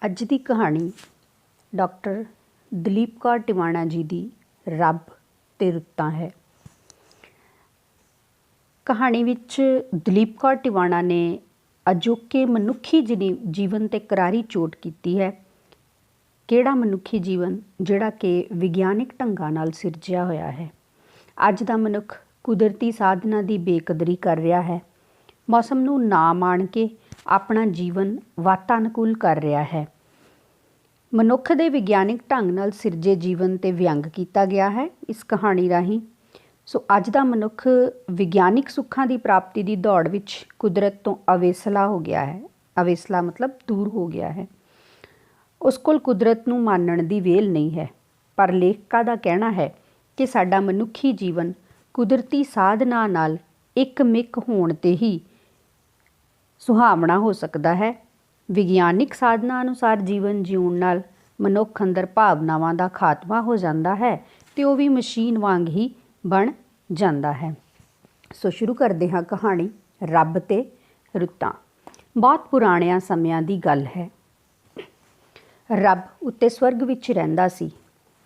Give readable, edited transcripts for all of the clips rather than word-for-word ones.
ਅੱਜ ਦੀ ਕਹਾਣੀ ਡਾਕਟਰ ਦਲੀਪ ਕੌਰ ਟਿਵਾਣਾ ਜੀ ਦੀ ਰੱਬ ਤੇ ਰੁੱਤਾਂ ਹੈ। ਕਹਾਣੀ ਵਿੱਚ ਦਲੀਪ ਕੌਰ ਟਿਵਾਣਾ ਨੇ ਅਜੋਕੇ ਮਨੁੱਖੀ ਜੀਵਨ 'ਤੇ ਕਰਾਰੀ ਚੋਟ ਕੀਤੀ ਹੈ। ਕਿਹੜਾ ਮਨੁੱਖੀ ਜੀਵਨ? ਜਿਹੜਾ ਕਿ ਵਿਗਿਆਨਿਕ ਢੰਗਾਂ ਨਾਲ ਸਿਰਜਿਆ ਹੋਇਆ ਹੈ। ਅੱਜ ਦਾ ਮਨੁੱਖ ਕੁਦਰਤੀ ਸਾਧਨਾਂ ਦੀ ਬੇਕਦਰੀ ਕਰ ਰਿਹਾ ਹੈ। ਮੌਸਮ ਨੂੰ ਨਾ ਮਾਣ ਕੇ ਆਪਣਾ ਜੀਵਨ ਵਾਤਾਨੁਕੂਲ ਕਰ ਰਿਹਾ ਹੈ। ਮਨੁੱਖ ਦੇ ਵਿਗਿਆਨਿਕ ਢੰਗ ਨਾਲ ਸਿਰਜੇ ਜੀਵਨ 'ਤੇ ਵਿਅੰਗ ਕੀਤਾ ਗਿਆ ਹੈ ਇਸ ਕਹਾਣੀ ਰਾਹੀਂ। ਸੋ ਅੱਜ ਦਾ ਮਨੁੱਖ ਵਿਗਿਆਨਿਕ ਸੁੱਖਾਂ ਦੀ ਪ੍ਰਾਪਤੀ ਦੀ ਦੌੜ ਵਿੱਚ ਕੁਦਰਤ ਤੋਂ ਅਵੇਸਲਾ ਹੋ ਗਿਆ ਹੈ। ਅਵੇਸਲਾ ਮਤਲਬ ਦੂਰ ਹੋ ਗਿਆ ਹੈ। ਉਸ ਕੋਲ ਕੁਦਰਤ ਨੂੰ ਮਾਨਣ ਦੀ ਵੇਲ ਨਹੀਂ ਹੈ। ਪਰ ਲੇਖਕਾਂ ਦਾ ਕਹਿਣਾ ਹੈ ਕਿ ਸਾਡਾ ਮਨੁੱਖੀ ਜੀਵਨ ਕੁਦਰਤੀ ਸਾਧਨਾਂ ਨਾਲ ਇੱਕ-ਮਿਕ ਹੋਣ 'ਤੇ ਹੀ ਸੁਹਾਵਣਾ ਹੋ ਸਕਦਾ ਹੈ। ਵਿਗਿਆਨਿਕ ਸਾਧਨਾਂ ਅਨੁਸਾਰ ਜੀਵਨ ਜਿਉਣ ਨਾਲ ਮਨੁੱਖ ਅੰਦਰ ਭਾਵਨਾਵਾਂ ਦਾ ਖਾਤਮਾ ਹੋ ਜਾਂਦਾ ਹੈ ਅਤੇ ਉਹ ਵੀ ਮਸ਼ੀਨ ਵਾਂਗ ਹੀ ਬਣ ਜਾਂਦਾ ਹੈ। ਸੋ ਸ਼ੁਰੂ ਕਰਦੇ ਹਾਂ ਕਹਾਣੀ ਰੱਬ ਤੇ ਰੁੱਤਾਂ। ਬਹੁਤ ਪੁਰਾਣਿਆਂ ਸਮਿਆਂ ਦੀ ਗੱਲ ਹੈ। ਰੱਬ ਉੱਤੇ ਸਵਰਗ ਵਿੱਚ ਰਹਿੰਦਾ ਸੀ।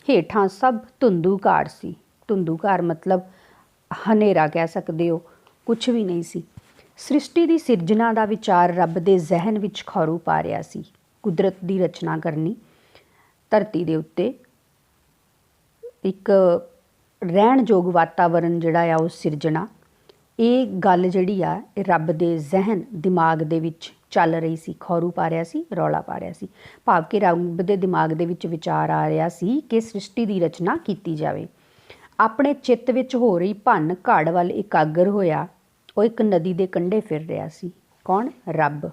ਹੇਠਾਂ ਸਭ ਧੁੰਦੂਘਾਰ ਸੀ। ਧੁੰਦੂਘਾਰ ਮਤਲਬ ਹਨੇਰਾ ਕਹਿ ਸਕਦੇ ਹੋ, ਕੁਛ ਵੀ ਨਹੀਂ ਸੀ। ਸ੍ਰਿਸ਼ਟੀ ਦੀ ਸਿਰਜਣਾ ਦਾ ਵਿਚਾਰ ਰੱਬ ਦੇ ਜ਼ਿਹਨ ਵਿੱਚ ਖੌਰੂ ਪਾ ਰਿਹਾ ਸੀ। ਕੁਦਰਤ ਦੀ ਰਚਨਾ ਕਰਨੀ, ਧਰਤੀ ਦੇ ਉੱਤੇ ਇੱਕ ਰਹਿਣਯੋਗ ਵਾਤਾਵਰਨ ਜਿਹੜਾ ਆ ਉਹ ਸਿਰਜਣਾ, ਇਹ ਗੱਲ ਜਿਹੜੀ ਆ ਇਹ ਰੱਬ ਦੇ ਜ਼ਿਹਨ ਦਿਮਾਗ ਦੇ ਵਿੱਚ ਚੱਲ ਰਹੀ ਸੀ, ਖੌਰੂ ਪਾ ਰਿਹਾ ਸੀ, ਰੌਲਾ ਪਾ ਰਿਹਾ ਸੀ। ਭਾਵ ਕਿ ਰੱਬ ਦੇ ਦਿਮਾਗ ਦੇ ਵਿੱਚ ਵਿਚਾਰ ਆ ਰਿਹਾ ਸੀ ਕਿ ਸ੍ਰਿਸ਼ਟੀ ਦੀ ਰਚਨਾ ਕੀਤੀ ਜਾਵੇ। ਆਪਣੇ ਚਿੱਤ ਵਿੱਚ ਹੋ ਰਹੀ ਭੰਨ ਘੜ ਵੱਲ ਇਕਾਗਰ ਹੋਇਆ ਉਹ ਇੱਕ ਨਦੀ ਦੇ ਕੰਢੇ ਫਿਰ ਰਿਹਾ ਸੀ। ਕੌਣ? ਰੱਬ।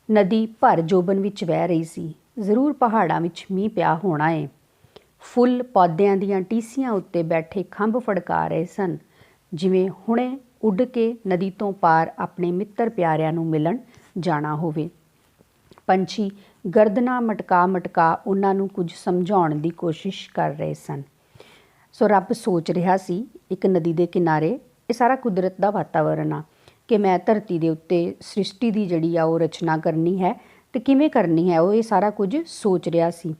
ਨਦੀ ਭਰ ਜੋਬਨ ਵਿੱਚ ਵਹਿ ਰਹੀ ਸੀ। ਜ਼ਰੂਰ ਪਹਾੜਾਂ ਵਿੱਚ ਮੀਂਹ ਪਿਆ ਹੋਣਾ ਏ। ਫੁੱਲ ਪੌਦਿਆਂ ਦੀਆਂ ਟੀਸੀਆਂ ਉੱਤੇ ਬੈਠੇ ਖੰਭ ਫੜਕਾ ਰਹੇ ਸਨ, ਜਿਵੇਂ ਹੁਣੇ ਉੱਡ ਕੇ ਨਦੀ ਤੋਂ ਪਾਰ ਆਪਣੇ ਮਿੱਤਰ ਪਿਆਰਿਆਂ ਨੂੰ ਮਿਲਣ ਜਾਣਾ ਹੋਵੇ। ਪੰਛੀ ਗਰਦਨਾਂ ਮਟਕਾ ਮਟਕਾ ਉਹਨਾਂ ਨੂੰ ਕੁਝ ਸਮਝਾਉਣ ਦੀ ਕੋਸ਼ਿਸ਼ ਕਰ ਰਹੇ ਸਨ। ਸੋ ਰੱਬ ਸੋਚ ਰਿਹਾ ਸੀ ਇੱਕ ਨਦੀ ਦੇ ਕਿਨਾਰੇ, ਇਹ ਸਾਰਾ ਕੁਦਰਤ ਦਾ ਵਾਤਾਵਰਨ ਆ ਕਿ ਮੈਂ ਧਰਤੀ ਦੇ ਉੱਤੇ ਸ੍ਰਿਸ਼ਟੀ ਦੀ ਜਿਹੜੀ ਆ ਉਹ ਰਚਨਾ ਕਰਨੀ ਹੈ ਅਤੇ ਕਿਵੇਂ ਕਰਨੀ ਹੈ ਉਹ ਇਹ ਸਾਰਾ ਕੁਝ ਸੋਚ ਰਿਹਾ ਸੀ।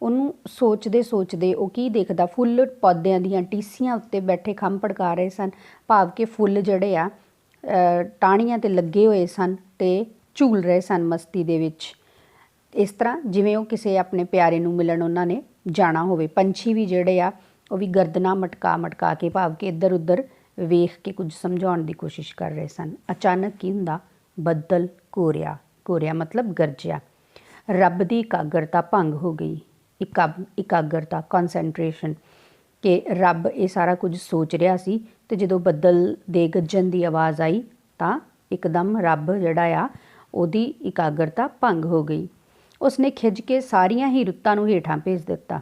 ਉਹਨੂੰ ਸੋਚਦੇ ਸੋਚਦੇ ਉਹ ਕੀ ਦੇਖਦਾ, ਫੁੱਲ ਪੌਦਿਆਂ ਦੀਆਂ ਟੀਸੀਆਂ ਉੱਤੇ ਬੈਠੇ ਖੰਭ ਫੜਕਾ ਰਹੇ ਸਨ। ਭਾਵ ਕਿ ਫੁੱਲ ਜਿਹੜੇ ਆ ਟਾਹਣੀਆਂ 'ਤੇ ਲੱਗੇ ਹੋਏ ਸਨ ਅਤੇ ਝੂਲ ਰਹੇ ਸਨ ਮਸਤੀ ਦੇ ਵਿੱਚ, ਇਸ ਤਰ੍ਹਾਂ ਜਿਵੇਂ ਉਹ ਕਿਸੇ ਆਪਣੇ ਪਿਆਰੇ ਨੂੰ ਮਿਲਣ ਉਹਨਾਂ ਨੇ ਜਾਣਾ ਹੋਵੇ। ਪੰਛੀ ਵੀ ਜਿਹੜੇ ਆ ਉਹ ਵੀ ਗਰਦਨਾਂ ਮਟਕਾ ਮਟਕਾ ਕੇ, ਭਾਵ ਕਿ ਇੱਧਰ ਉੱਧਰ ਵੇਖ ਕੇ ਕੁਝ ਸਮਝਾਉਣ ਦੀ ਕੋਸ਼ਿਸ਼ ਕਰ ਰਹੇ ਸਨ। ਅਚਾਨਕ ਕੀ ਹੁੰਦਾ? ਬੱਦਲ ਘੋਰਿਆ। ਘੋਰਿਆ ਮਤਲਬ ਗਰਜਿਆ। ਰੱਬ ਦੀ ਇਕਾਗਰਤਾ ਭੰਗ ਹੋ ਗਈ। ਇਕਾਗਰਤਾ, ਕੌਨਸੈਂਟਰੇਸ਼ਨ, ਕਿ ਰੱਬ ਇਹ ਸਾਰਾ ਕੁਝ ਸੋਚ ਰਿਹਾ ਸੀ ਅਤੇ ਜਦੋਂ ਬੱਦਲ ਦੇ ਗੱਜਣ ਦੀ ਆਵਾਜ਼ ਆਈ ਤਾਂ ਇੱਕਦਮ ਰੱਬ ਜਿਹੜਾ ਆ ਉਹਦੀ ਇਕਾਗਰਤਾ ਭੰਗ ਹੋ ਗਈ। ਉਸਨੇ ਖਿੱਝ ਕੇ ਸਾਰੀਆਂ ਹੀ ਰੁੱਤਾਂ ਨੂੰ ਹੇਠਾਂ ਭੇਜ ਦਿੱਤਾ।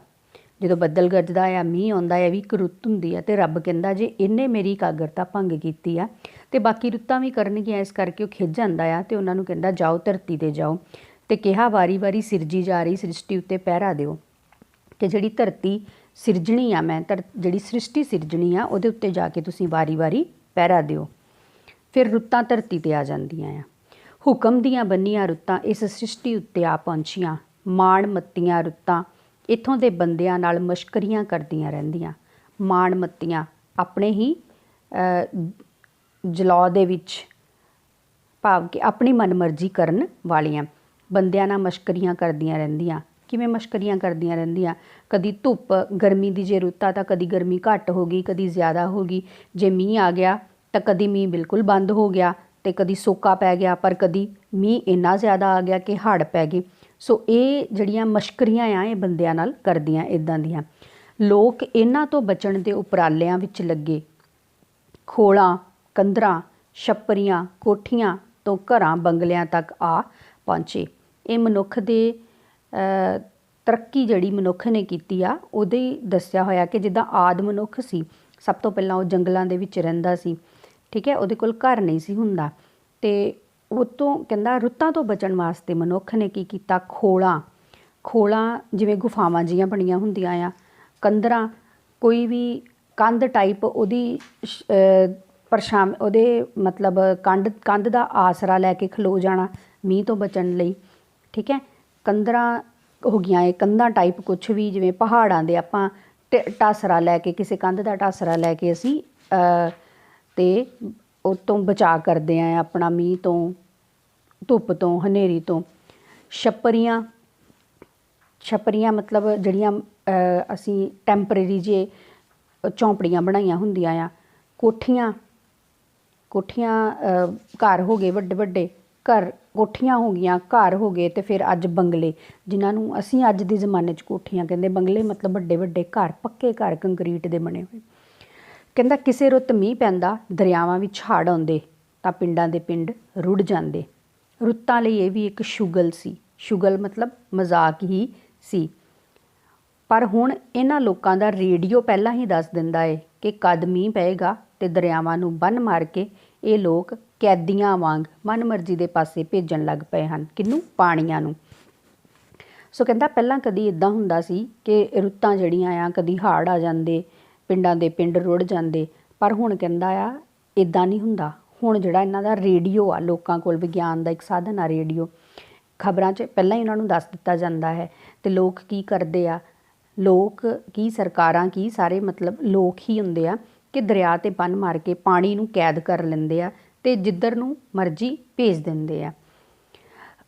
ਜਦੋਂ ਬੱਦਲ ਗਰਜਦਾ ਆ, ਮੀਂਹ ਆਉਂਦਾ ਹੈ, ਵੀ ਇੱਕ ਰੁੱਤ ਹੁੰਦੀ ਆ ਅਤੇ ਰੱਬ ਕਹਿੰਦਾ ਜੇ ਇਹਨੇ ਮੇਰੀ ਇਕਾਗਰਤਾ ਭੰਗ ਕੀਤੀ ਆ ਅਤੇ ਬਾਕੀ ਰੁੱਤਾਂ ਵੀ ਕਰਨਗੀਆਂ। ਇਸ ਕਰਕੇ ਉਹ ਖਿੱਝ ਜਾਂਦਾ ਆ ਅਤੇ ਉਹਨਾਂ ਨੂੰ ਕਹਿੰਦਾ ਜਾਓ ਧਰਤੀ 'ਤੇ ਜਾਓ, ਅਤੇ ਕਿਹਾ ਵਾਰੀ ਵਾਰੀ ਸਿਰਜੀ ਜਾ ਰਹੀ ਸ੍ਰਿਸ਼ਟੀ ਉੱਤੇ ਪਹਿਰਾ ਦਿਓ ਕਿ ਜਿਹੜੀ ਧਰਤੀ ਸਿਰਜਣੀ ਆ, ਮੈਂ ਜਿਹੜੀ ਸ੍ਰਿਸ਼ਟੀ ਸਿਰਜਣੀ ਆ ਉਹਦੇ ਉੱਤੇ ਜਾ ਕੇ ਤੁਸੀਂ ਵਾਰੀ ਵਾਰੀ ਪਹਿਰਾ ਦਿਓ। ਫਿਰ ਰੁੱਤਾਂ ਧਰਤੀ 'ਤੇ ਆ ਜਾਂਦੀਆਂ ਆ। ਹੁਕਮ ਦੀਆਂ ਬੰਨੀਆਂ ਰੁੱਤਾਂ ਇਸ ਸ੍ਰਿਸ਼ਟੀ ਉੱਤੇ ਆ ਪਹੁੰਚੀਆਂ। ਮਾਣ ਮੱਤੀਆਂ ਰੁੱਤਾਂ ਇੱਥੋਂ ਦੇ ਬੰਦਿਆਂ ਨਾਲ ਮਸ਼ਕਰੀਆਂ ਕਰਦੀਆਂ ਰਹਿੰਦੀਆਂ। ਮਾਣ ਮੱਤੀਆਂ ਆਪਣੇ ਹੀ ਜਲੌ ਦੇ ਵਿੱਚ, ਭਾਵ ਕਿ ਆਪਣੀ ਮਨਮਰਜ਼ੀ ਕਰਨ ਵਾਲੀਆਂ ਬੰਦਿਆਂ ਨਾਲ ਮਸ਼ਕਰੀਆਂ ਕਰਦੀਆਂ ਰਹਿੰਦੀਆਂ। ਕਿਵੇਂ ਮਸ਼ਕਰੀਆਂ ਕਰਦੀਆਂ ਰਹਿੰਦੀਆਂ? ਕਦੀ ਧੁੱਪ, ਗਰਮੀ ਦੀ ਜੇ ਰੁੱਤ ਆ ਤਾਂ ਕਦੀ ਗਰਮੀ ਘੱਟ ਹੋ ਗਈ, ਕਦੀ ਜ਼ਿਆਦਾ ਹੋ ਗਈ। ਜੇ ਮੀਂਹ ਆ ਗਿਆ ਤਾਂ ਕਦੀ ਮੀਂਹ ਬਿਲਕੁਲ ਬੰਦ ਹੋ ਗਿਆ ਅਤੇ ਕਦੀ ਸੋਕਾ ਪੈ ਗਿਆ, ਪਰ ਕਦੀ ਮੀਂਹ ਇੰਨਾ ਜ਼ਿਆਦਾ ਆ ਗਿਆ ਕਿ ਹੜ੍ਹ ਪੈ ਗਏ। ਸੋ ਇਹ ਜਿਹੜੀਆਂ ਮਸ਼ਕਰੀਆਂ ਆ ਇਹ ਬੰਦਿਆਂ ਨਾਲ ਕਰਦੀਆਂ ਇੱਦਾਂ ਦੀਆਂ। ਲੋਕ ਇਹਨਾਂ ਤੋਂ ਬਚਣ ਦੇ ਉਪਰਾਲਿਆਂ ਵਿੱਚ ਲੱਗੇ। ਖੋਲਾਂ, ਕੰਧਰਾਂ, ਛੱਪਰੀਆਂ, ਕੋਠੀਆਂ ਤੋਂ ਘਰਾਂ ਬੰਗਲਿਆਂ ਤੱਕ ਆ ਪਹੁੰਚੇ। ਇਹ ਮਨੁੱਖ ਦੇ ਤਰੱਕੀ ਜਿਹੜੀ ਮਨੁੱਖ ਨੇ ਕੀਤੀ ਆ ਉਹਦੇ ਦੱਸਿਆ ਹੋਇਆ ਕਿ ਜਿੱਦਾਂ ਆਦਿ ਮਨੁੱਖ ਸੀ, ਸਭ ਤੋਂ ਪਹਿਲਾਂ ਉਹ ਜੰਗਲਾਂ ਦੇ ਵਿੱਚ ਰਹਿੰਦਾ ਸੀ, ਠੀਕ ਹੈ, ਉਹਦੇ ਕੋਲ ਘਰ ਨਹੀਂ ਸੀ ਹੁੰਦਾ ਅਤੇ ਉਹ ਤੋਂ ਕਹਿੰਦਾ ਰੁੱਤਾਂ ਤੋਂ ਬਚਣ ਵਾਸਤੇ ਮਨੁੱਖ ਨੇ ਕੀ ਕੀਤਾ? ਖੋਲਾਂ ਜਿਵੇਂ ਗੁਫਾਵਾਂ ਜਿਹੀਆਂ ਬਣੀਆਂ ਹੁੰਦੀਆਂ ਆ, ਕੰਧਰਾਂ, ਕੋਈ ਵੀ ਕੰਧ ਟਾਈਪ ਉਹਦੀ ਉਹਦੇ ਮਤਲਬ ਕੰਧ ਦਾ ਆਸਰਾ ਲੈ ਕੇ ਖਲੋ ਜਾਣਾ ਮੀਂਹ ਤੋਂ ਬਚਣ ਲਈ, ਠੀਕ ਹੈ। कंधरां हो गईयां, ये कंधां टाइप कुछ भी जिवें पहाड़ां दे आपां ढासरा लैके किसी कंध का ढासरा लैके असीं ते उस तों बचाव करदे आं अपना मींह तो, धुप्प तो, हनेरी तो। छप्परियां, छप्परियां मतलब जिहड़ियां असीं टैंपरेरी जे झोंपड़ियां बनाईयां हुंदियां आ। कोठियां, कोठियां घर हो गए वड्डे वड्डे घर, कोठियां हो गईयां, घर हो गए, तो फिर अज बंगले जिन्हां नूं असीं अज दे जमाने च कोठियां कहंदे, बंगले मतलब वड्डे वड्डे घर, पक्के घर कंकरीट दे बने होए। कहंदा किसे रुੱਤ मींह पैंदा, दरियावां विच हड़ आउंदे तां पिंडां दे पिंड रुड़ जांदे। रुੱਤਾਂ ਲਈ ਇਹ ਵੀ ਇੱਕ ਸ਼ੁਗਲ ਸੀ। ਸ਼ੁਗਲ ਮਤਲਬ ਮਜ਼ਾਕ ਹੀ ਸੀ। ਪਰ ਹੁਣ ਇਹਨਾਂ ਲੋਕਾਂ ਦਾ ਰੇਡੀਓ ਪਹਿਲਾਂ ਹੀ ਦੱਸ ਦਿੰਦਾ ਹੈ ਕਿ ਕਦ ਮੀਂਹ ਪਏਗਾ ਤੇ ਦਰਿਆਵਾਂ ਨੂੰ ਬੰਨ੍ਹ ਮਾਰ ਕੇ ਇਹ ਲੋਕ ਕੈਦੀਆਂ ਵਾਂਗ ਮਨਮਰਜ਼ੀ ਦੇ ਪਾਸੇ ਭੇਜਣ ਲੱਗ ਪਏ ਹਨ। ਕਿਹਨੂੰ? ਪਾਣੀਆਂ ਨੂੰ। ਸੋ ਕਹਿੰਦਾ ਪਹਿਲਾਂ ਕਦੀ ਇੱਦਾਂ ਹੁੰਦਾ ਸੀ ਕਿ ਰੁੱਤਾਂ ਜਿਹੜੀਆਂ ਆ ਕਦੀ ਹੜ੍ਹ ਆ ਜਾਂਦੇ, ਪਿੰਡਾਂ ਦੇ ਪਿੰਡ ਰੁੜ ਜਾਂਦੇ, ਪਰ ਹੁਣ ਕਹਿੰਦਾ ਆ ਇੱਦਾਂ ਨਹੀਂ ਹੁੰਦਾ। ਹੁਣ ਜਿਹੜਾ ਇਹਨਾਂ ਦਾ ਰੇਡੀਓ ਆ, ਲੋਕਾਂ ਕੋਲ ਵਿਗਿਆਨ ਦਾ ਇੱਕ ਸਾਧਨ ਆ ਰੇਡੀਓ, ਖਬਰਾਂ 'ਚ ਪਹਿਲਾਂ ਹੀ ਉਹਨਾਂ ਨੂੰ ਦੱਸ ਦਿੱਤਾ ਜਾਂਦਾ ਹੈ। ਅਤੇ ਲੋਕ ਕੀ ਕਰਦੇ ਆ, ਲੋਕ ਕੀ ਸਰਕਾਰਾਂ ਕੀ ਸਾਰੇ ਮਤਲਬ ਲੋਕ ਹੀ ਹੁੰਦੇ ਆ ਕਿ ਦਰਿਆ 'ਤੇ ਬੰਨ੍ਹ ਮਾਰ ਕੇ ਪਾਣੀ ਨੂੰ ਕੈਦ ਕਰ ਲੈਂਦੇ ਆ ਅਤੇ ਜਿੱਧਰ ਨੂੰ ਮਰਜ਼ੀ ਭੇਜ ਦਿੰਦੇ ਆ।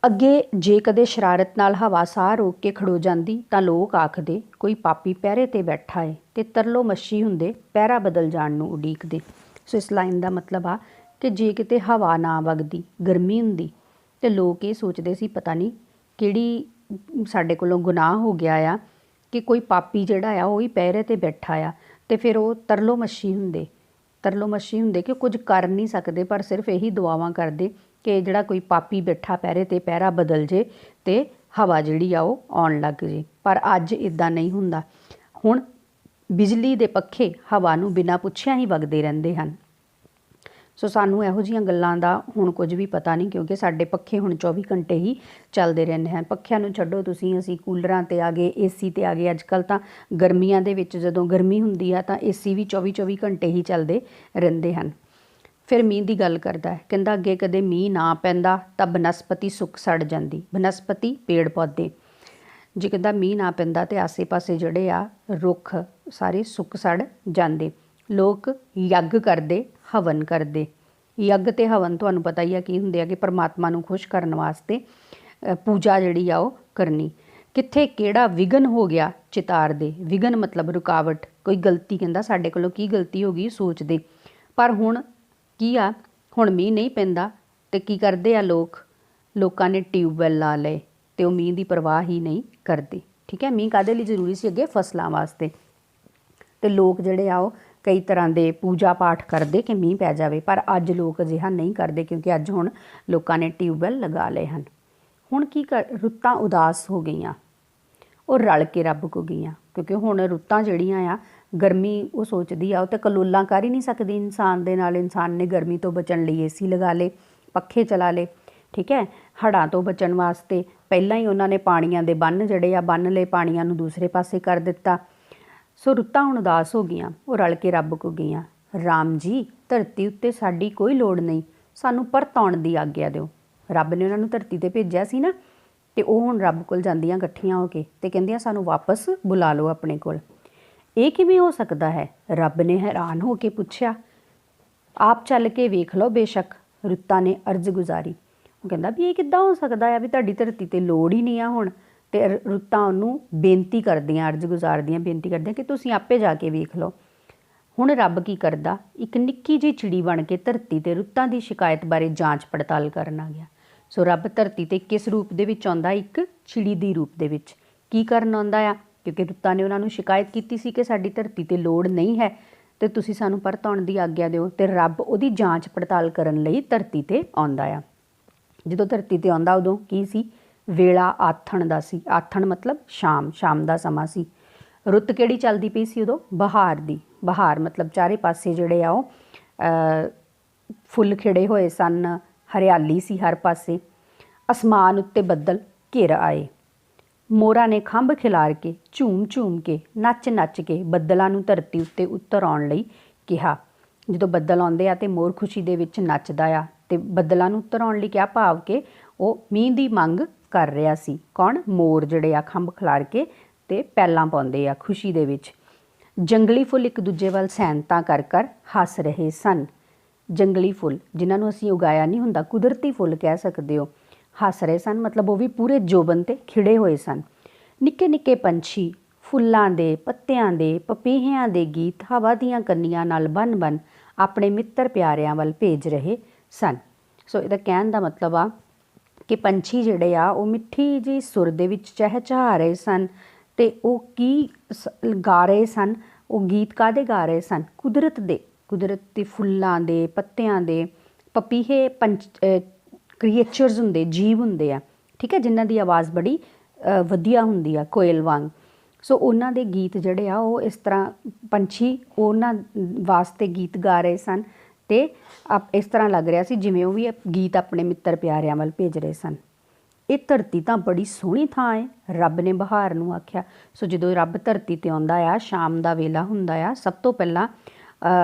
ਅੱਗੇ ਜੇ ਕਦੇ ਸ਼ਰਾਰਤ ਨਾਲ ਹਵਾ ਸਾਹ ਰੋਕ ਕੇ ਖੜੋ ਜਾਂਦੀ ਤਾਂ ਲੋਕ ਆਖਦੇ ਕੋਈ ਪਾਪੀ ਪਹਿਰੇ 'ਤੇ ਬੈਠਾ ਏ, ਅਤੇ ਤਰਲੋ ਮੱਛੀ ਹੁੰਦੇ ਪਹਿਰਾ ਬਦਲ ਜਾਣ ਨੂੰ ਉਡੀਕਦੇ। ਸੋ ਇਸ ਲਾਈਨ ਦਾ ਮਤਲਬ ਆ ਕਿ ਜੇ ਕਿਤੇ ਹਵਾ ਨਾ ਵਗਦੀ, ਗਰਮੀ ਹੁੰਦੀ, ਅਤੇ ਲੋਕ ਇਹ ਸੋਚਦੇ ਸੀ ਪਤਾ ਨਹੀਂ ਕਿਹੜੀ ਸਾਡੇ ਕੋਲੋਂ ਗੁਨਾਹ ਹੋ ਗਿਆ ਆ ਕਿ ਕੋਈ ਪਾਪੀ ਜਿਹੜਾ ਆ ਉਹ ਹੀ ਪਹਿਰੇ 'ਤੇ ਬੈਠਾ ਆ, ਅਤੇ ਫਿਰ ਉਹ ਤਰਲੋ ਮੱਛੀ ਹੁੰਦੇ, ਤਰਲੋ ਮੱਛੀ ਹੁੰਦੇ ਕਿ ਕੁਝ ਕਰ ਨਹੀਂ ਸਕਦੇ, ਪਰ ਸਿਰਫ ਇਹੀ ਦੁਆਵਾਂ ਕਰਦੇ ਕਿ ਜਿਹੜਾ ਕੋਈ ਪਾਪੀ ਬੈਠਾ ਪਹਿਰੇ 'ਤੇ ਪਹਿਰਾ ਬਦਲ ਜੇ ਅਤੇ ਹਵਾ ਜਿਹੜੀ ਆ ਉਹ ਆਉਣ ਲੱਗ ਜੇ। ਪਰ ਅੱਜ ਇੱਦਾਂ ਨਹੀਂ ਹੁੰਦਾ। ਹੁਣ ਬਿਜਲੀ ਦੇ ਪੱਖੇ ਹਵਾ ਨੂੰ ਬਿਨਾਂ ਪੁੱਛਿਆਂ ਹੀ ਵਗਦੇ ਰਹਿੰਦੇ ਹਨ। ਸੋ ਸਾਨੂੰ ਇਹੋ ਜਿਹੀਆਂ ਗੱਲਾਂ ਦਾ ਹੁਣ ਕੁਝ ਵੀ ਪਤਾ ਨਹੀਂ, ਕਿਉਂਕਿ ਸਾਡੇ ਪੱਖੇ ਹੁਣ 24 ਘੰਟੇ ਹੀ ਚੱਲਦੇ ਰਹਿੰਦੇ ਹਨ। ਪੱਖਿਆਂ ਨੂੰ ਛੱਡੋ ਤੁਸੀਂ, ਅਸੀਂ ਕੂਲਰਾਂ 'ਤੇ ਆ ਗਏ, ਏਸੀ 'ਤੇ ਆ ਗਏ। ਅੱਜ ਕੱਲ੍ਹ ਤਾਂ ਗਰਮੀਆਂ ਦੇ ਵਿੱਚ ਜਦੋਂ ਗਰਮੀ ਹੁੰਦੀ ਆ ਤਾਂ ਏਸੀ ਵੀ 24 ਘੰਟੇ ਹੀ ਚੱਲਦੇ ਰਹਿੰਦੇ ਹਨ। ਫਿਰ ਮੀਂਹ ਦੀ ਗੱਲ ਕਰਦਾ ਹੈ, ਕਹਿੰਦਾ ਅੱਗੇ ਕਦੇ ਮੀਂਹ ਨਾ ਪੈਂਦਾ ਤਾਂ ਬਨਸਪਤੀ ਸੁੱਕ ਸੜ ਜਾਂਦੀ। ਬਨਸਪਤੀ ਪੇੜ ਪੌਦੇ, ਜੇ ਕਹਿੰਦਾ ਮੀਂਹ ਨਾ ਪੈਂਦਾ ਤਾਂ ਆਸੇ ਪਾਸੇ ਜਿਹੜੇ ਆ ਰੁੱਖ ਸਾਰੇ ਸੁੱਕ ਸੜ ਜਾਂਦੇ। ਲੋਕ ਯੱਗ ਕਰਦੇ, ਹਵਨ ਕਰਦੇ। ਯੱਗ ਅਤੇ ਹਵਨ ਤੁਹਾਨੂੰ ਪਤਾ ਹੀ ਆ ਕੀ ਹੁੰਦੇ ਆ ਕਿ ਪਰਮਾਤਮਾ ਨੂੰ ਖੁਸ਼ ਕਰਨ ਵਾਸਤੇ ਪੂਜਾ ਜਿਹੜੀ ਆ ਉਹ ਕਰਨੀ। ਕਿੱਥੇ ਕਿਹੜਾ ਵਿਘਨ ਹੋ ਗਿਆ ਚਿਤਾਰ ਦੇ, ਵਿਘਨ ਮਤਲਬ ਰੁਕਾਵਟ, ਕੋਈ ਗਲਤੀ, ਕਹਿੰਦਾ ਸਾਡੇ ਕੋਲੋਂ ਕੀ ਗਲਤੀ ਹੋ ਗਈ ਸੋਚਦੇ। ਪਰ ਹੁਣ ਕੀ ਆ, ਹੁਣ ਮੀਂਹ ਨਹੀਂ ਪੈਂਦਾ ਅਤੇ ਕੀ ਕਰਦੇ ਆ ਲੋਕ, ਲੋਕਾਂ ਨੇ ਟਿਊਬਵੈੱਲ ਲਾ ਲਏ ਅਤੇ ਉਹ ਮੀਂਹ ਦੀ ਪਰਵਾਹ ਹੀ ਨਹੀਂ ਕਰਦੇ। ਠੀਕ ਹੈ, ਮੀਂਹ ਕਾਹਦੇ ਲਈ ਜ਼ਰੂਰੀ ਸੀ ਅੱਗੇ? ਫਸਲਾਂ ਵਾਸਤੇ। ਅਤੇ ਲੋਕ ਜਿਹੜੇ ਆ ਉਹ ਕਈ ਤਰ੍ਹਾਂ ਦੇ ਪੂਜਾ ਪਾਠ ਕਰਦੇ ਕਿ ਮੀਂਹ ਪੈ ਜਾਵੇ, ਪਰ ਅੱਜ ਲੋਕ ਅਜਿਹਾ ਨਹੀਂ ਕਰਦੇ ਕਿਉਂਕਿ ਅੱਜ ਹੁਣ ਲੋਕਾਂ ਨੇ ਟਿਊਬਵੈੱਲ ਲਗਾ ਲਏ ਹਨ। ਹੁਣ ਕੀ ਰੁੱਤਾਂ ਉਦਾਸ ਹੋ ਗਈਆਂ, ਉਹ ਰਲ ਕੇ ਰੱਬ ਕੋ ਗਈਆਂ, ਕਿਉਂਕਿ ਹੁਣ ਰੁੱਤਾਂ ਜਿਹੜੀਆਂ ਆ, ਗਰਮੀ ਉਹ ਸੋਚਦੀ ਆ, ਉਹ ਤਾਂ ਕਲੋਲਾਂ ਕਰ ਹੀ ਨਹੀਂ ਸਕਦੀ ਇਨਸਾਨ ਦੇ ਨਾਲ। ਇਨਸਾਨ ਨੇ ਗਰਮੀ ਤੋਂ ਬਚਣ ਲਈ ਏਸੀ ਲਗਾ ਲਏ, ਪੱਖੇ ਚਲਾ ਲਏ। ਠੀਕ ਹੈ, ਹੜ੍ਹਾਂ ਤੋਂ ਬਚਣ ਵਾਸਤੇ ਪਹਿਲਾਂ ਹੀ ਉਹਨਾਂ ਨੇ ਪਾਣੀਆਂ ਦੇ ਬੰਨ੍ਹ ਜਿਹੜੇ ਆ ਬੰਨ੍ਹ ਲਏ, ਪਾਣੀਆਂ ਨੂੰ ਦੂਸਰੇ ਪਾਸੇ ਕਰ ਦਿੱਤਾ। ਸੋ ਰੁੱਤਾਂ ਹੁਣ ਉਦਾਸ ਹੋ ਗਈਆਂ, ਉਹ ਰਲ ਕੇ ਰੱਬ ਕੋ ਗਈਆਂ। ਰਾਮ ਜੀ, ਧਰਤੀ ਉੱਤੇ ਸਾਡੀ ਕੋਈ ਲੋੜ ਨਹੀਂ, ਸਾਨੂੰ ਪਰਤ ਆਉਣ ਦੀ ਆਗਿਆ ਦਿਓ। ਰੱਬ ਨੇ ਉਹਨਾਂ ਨੂੰ ਧਰਤੀ 'ਤੇ ਭੇਜਿਆ ਸੀ ਨਾ, ਅਤੇ ਉਹ ਹੁਣ ਰੱਬ ਕੋਲ ਜਾਂਦੀਆਂ ਇਕੱਠੀਆਂ ਹੋ ਕੇ ਅਤੇ ਕਹਿੰਦੀਆਂ ਸਾਨੂੰ ਵਾਪਸ ਬੁਲਾ ਲਓ ਆਪਣੇ ਕੋਲ। ਇਹ ਕਿਵੇਂ ਹੋ ਸਕਦਾ ਹੈ? ਰੱਬ ਨੇ ਹੈਰਾਨ ਹੋ ਕੇ ਪੁੱਛਿਆ। ਆਪ ਚੱਲ ਕੇ ਵੇਖ ਲਓ ਬੇਸ਼ੱਕ, ਰੁੱਤਾਂ ਨੇ ਅਰਜ਼ ਗੁਜ਼ਾਰੀ। ਉਹ ਕਹਿੰਦਾ ਵੀ ਇਹ ਕਿੱਦਾਂ ਹੋ ਸਕਦਾ ਆ ਵੀ ਤੁਹਾਡੀ ਧਰਤੀ 'ਤੇ ਲੋੜ ਹੀ ਨਹੀਂ ਆ ਹੁਣ। ਅਤੇ ਰੁੱਤਾਂ ਉਹਨੂੰ ਬੇਨਤੀ ਕਰਦੀਆਂ, ਅਰਜ਼ ਗੁਜ਼ਾਰਦੀਆਂ, ਬੇਨਤੀ ਕਰਦੀਆਂ ਕਿ ਤੁਸੀਂ ਆਪੇ ਜਾ ਕੇ ਵੇਖ ਲਓ। ਹੁਣ ਰੱਬ ਕੀ ਕਰਦਾ, ਇੱਕ ਨਿੱਕੀ ਜਿਹੀ ਚਿੜੀ ਬਣ ਕੇ ਧਰਤੀ 'ਤੇ ਰੁੱਤਾਂ ਦੀ ਸ਼ਿਕਾਇਤ ਬਾਰੇ ਜਾਂਚ ਪੜਤਾਲ ਕਰਨ ਆ ਗਿਆ। ਸੋ ਰੱਬ ਧਰਤੀ 'ਤੇ ਕਿਸ ਰੂਪ ਦੇ ਵਿੱਚ ਆਉਂਦਾ? ਇੱਕ ਚਿੜੀ ਦੀ ਰੂਪ ਦੇ ਵਿੱਚ। ਕੀ ਕਰਨ ਆਉਂਦਾ ਆ? ਕਿਉਂਕਿ ਰੁੱਤਾਂ ਨੇ ਉਹਨਾਂ ਨੂੰ ਸ਼ਿਕਾਇਤ ਕੀਤੀ ਸੀ ਕਿ ਸਾਡੀ ਧਰਤੀ 'ਤੇ ਲੋੜ ਨਹੀਂ ਹੈ ਅਤੇ ਤੁਸੀਂ ਸਾਨੂੰ ਪਰਤ ਆਉਣ ਦੀ ਆਗਿਆ ਦਿਓ। ਅਤੇ ਰੱਬ ਉਹਦੀ ਜਾਂਚ ਪੜਤਾਲ ਕਰਨ ਲਈ ਧਰਤੀ 'ਤੇ ਆਉਂਦਾ ਆ। ਜਦੋਂ ਧਰਤੀ 'ਤੇ ਆਉਂਦਾ ਉਦੋਂ ਕੀ ਸੀ? ਵੇਲਾ ਆਥਣ ਦਾ ਸੀ। ਆਥਣ ਮਤਲਬ ਸ਼ਾਮ, ਸ਼ਾਮ ਦਾ ਸਮਾਂ ਸੀ। ਰੁੱਤ ਕਿਹੜੀ ਚੱਲਦੀ ਪਈ ਸੀ ਉਦੋਂ? ਬਹਾਰ ਦੀ। ਬਹਾਰ ਮਤਲਬ ਚਾਰੇ ਪਾਸੇ ਜਿਹੜੇ ਆ ਉਹ ਫੁੱਲ ਖਿੜੇ ਹੋਏ ਸਨ, ਹਰਿਆਲੀ ਸੀ ਹਰ ਪਾਸੇ। ਅਸਮਾਨ ਉੱਤੇ ਬੱਦਲ ਘਿਰ ਆਏ। ਮੋਰਾਂ ਨੇ ਖੰਭ ਖਿਲਾਰ ਕੇ, ਝੂਮ ਝੂਮ ਕੇ, ਨੱਚ ਨੱਚ ਕੇ ਬੱਦਲਾਂ ਨੂੰ ਧਰਤੀ ਉੱਤੇ ਉਤਰ ਆਉਣ ਲਈ ਕਿਹਾ। ਜਦੋਂ ਬੱਦਲ ਆਉਂਦੇ ਆ ਅਤੇ ਮੋਰ ਖੁਸ਼ੀ ਦੇ ਵਿੱਚ ਨੱਚਦਾ ਆ, ਅਤੇ ਬੱਦਲਾਂ ਨੂੰ ਉਤਰ ਆਉਣ ਲਈ ਕਿਹਾ, ਭਾਵ ਕਿ ਉਹ ਮੀਂਹ ਦੀ ਮੰਗ कर रहा सी। कौन? मोर जिहड़े आ खंभ खिलार के ते पैलां पाउंदे आ खुशी दे विच। जंगली फुੱਲ एक दूजे ਵੱਲ सैनता कर कर हस रहे सन। जंगली फुੱਲ जिन्हां नूं असीं उगाया नहीं हुंदा, कुदरती फुੱਲ कह सकदे हो, हस रहे सन मतलब वो भी पूरे जोबन ते खिड़े होए सन। निक्के निक्के पंछी फुੱਲਾਂ ਦੇ ਪੱਤਿਆਂ ਦੇ ਪਪੀਹਿਆਂ ਦੇ ਗੀਤ ਹਵਾ ਦੀਆਂ ਕੰਨੀਆਂ ਨਾਲ ਬਨ ਆਪਣੇ ਮਿੱਤਰ ਪਿਆਰਿਆਂ ਵੱਲ ਭੇਜ ਰਹੇ ਸਨ। ਸੋ ਇਹਦਾ ਕਹਿਣ ਦਾ ਮਤਲਬ ਆ ਕਿ ਪੰਛੀ ਜਿਹੜੇ ਆ ਉਹ ਮਿੱਠੀ ਜਿਹੀ ਸੁਰ ਦੇ ਵਿੱਚ ਚਹਿਚਹਾ ਰਹੇ ਸਨ ਅਤੇ ਉਹ ਕੀ ਗਾ ਰਹੇ ਸਨ? ਉਹ ਗੀਤ ਕਾਹਦੇ ਗਾ ਰਹੇ ਸਨ? ਕੁਦਰਤ ਦੇ, ਕੁਦਰਤ ਦੇ ਫੁੱਲਾਂ ਦੇ ਪੱਤਿਆਂ ਦੇ। ਪਪੀਹੇ ਕ੍ਰੀਏਚਰਸ ਹੁੰਦੇ, ਜੀਵ ਹੁੰਦੇ ਆ, ਠੀਕ ਹੈ, ਜਿਨ੍ਹਾਂ ਦੀ ਆਵਾਜ਼ ਬੜੀ ਵਧੀਆ ਹੁੰਦੀ ਆ ਕੋਇਲ ਵਾਂਗ। ਸੋ ਉਹਨਾਂ ਦੇ ਗੀਤ ਜਿਹੜੇ ਆ ਉਹ ਇਸ ਤਰ੍ਹਾਂ ਪੰਛੀ ਉਹਨਾਂ ਵਾਸਤੇ ਗੀਤ ਗਾ ਰਹੇ ਸਨ ਅਤੇ ਇਸ ਤਰ੍ਹਾਂ ਲੱਗ ਰਿਹਾ ਸੀ ਜਿਵੇਂ ਉਹ ਵੀ ਗੀਤ ਆਪਣੇ ਮਿੱਤਰ ਪਿਆਰਿਆਂ ਵੱਲ ਭੇਜ ਰਹੇ ਸਨ। ਇਹ ਧਰਤੀ ਤਾਂ ਬੜੀ ਸੋਹਣੀ ਥਾਂ ਹੈ, ਰੱਬ ਨੇ ਬਹਾਰ ਨੂੰ ਆਖਿਆ। ਸੋ ਜਦੋਂ ਰੱਬ ਧਰਤੀ 'ਤੇ ਆਉਂਦਾ ਆ, ਸ਼ਾਮ ਦਾ ਵੇਲਾ ਹੁੰਦਾ ਆ, ਸਭ ਤੋਂ ਪਹਿਲਾਂ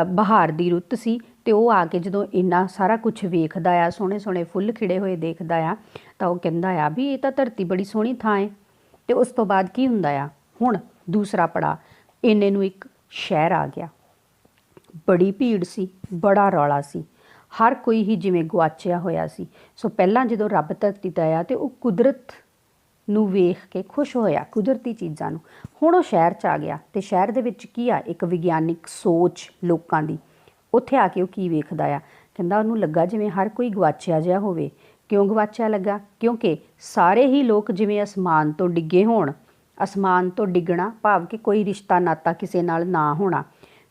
ਬਹਾਰ ਦੀ ਰੁੱਤ ਸੀ ਅਤੇ ਉਹ ਆ ਕੇ ਜਦੋਂ ਇੰਨਾ ਸਾਰਾ ਕੁਛ ਵੇਖਦਾ ਆ, ਸੋਹਣੇ ਸੋਹਣੇ ਫੁੱਲ ਖਿੜੇ ਹੋਏ ਦੇਖਦਾ ਆ, ਤਾਂ ਉਹ ਕਹਿੰਦਾ ਆ ਵੀ ਇਹ ਤਾਂ ਧਰਤੀ ਬੜੀ ਸੋਹਣੀ ਥਾਂ ਹੈ। ਅਤੇ ਉਸ ਤੋਂ ਬਾਅਦ ਕੀ ਹੁੰਦਾ ਆ? ਹੁਣ ਦੂਸਰਾ ਪੜਾਅ, ਇੰਨੇ ਨੂੰ ਇੱਕ ਸ਼ਹਿਰ ਆ ਗਿਆ। ਬੜੀ ਭੀੜ ਸੀ, ਬੜਾ ਰੌਲਾ ਸੀ, ਹਰ ਕੋਈ ਹੀ ਜਿਵੇਂ ਗੁਆਚਿਆ ਹੋਇਆ ਸੀ। ਸੋ ਪਹਿਲਾਂ ਜਦੋਂ ਰੱਬ ਧਰਤੀ 'ਤੇ ਆਇਆ ਅਤੇ ਉਹ ਕੁਦਰਤ ਨੂੰ ਵੇਖ ਕੇ ਖੁਸ਼ ਹੋਇਆ, ਕੁਦਰਤੀ ਚੀਜ਼ਾਂ ਨੂੰ। ਹੁਣ ਉਹ ਸ਼ਹਿਰ 'ਚ ਆ ਗਿਆ ਅਤੇ ਸ਼ਹਿਰ ਦੇ ਵਿੱਚ ਕੀ ਆ? ਇੱਕ ਵਿਗਿਆਨਿਕ ਸੋਚ ਲੋਕਾਂ ਦੀ। ਉੱਥੇ ਆ ਕੇ ਉਹ ਕੀ ਵੇਖਦਾ ਆ? ਕਹਿੰਦਾ ਉਹਨੂੰ ਲੱਗਾ ਜਿਵੇਂ ਹਰ ਕੋਈ ਗੁਆਚਿਆ ਜਿਹਾ ਹੋਵੇ। ਕਿਉਂ ਗੁਆਚਿਆ ਲੱਗਾ? ਕਿਉਂਕਿ ਸਾਰੇ ਹੀ ਲੋਕ ਜਿਵੇਂ ਅਸਮਾਨ ਤੋਂ ਡਿੱਗੇ ਹੋਣ। ਅਸਮਾਨ ਤੋਂ ਡਿੱਗਣਾ ਭਾਵ ਕਿ ਕੋਈ ਰਿਸ਼ਤਾ ਨਾਤਾ ਕਿਸੇ ਨਾਲ ਨਾ ਹੋਣਾ,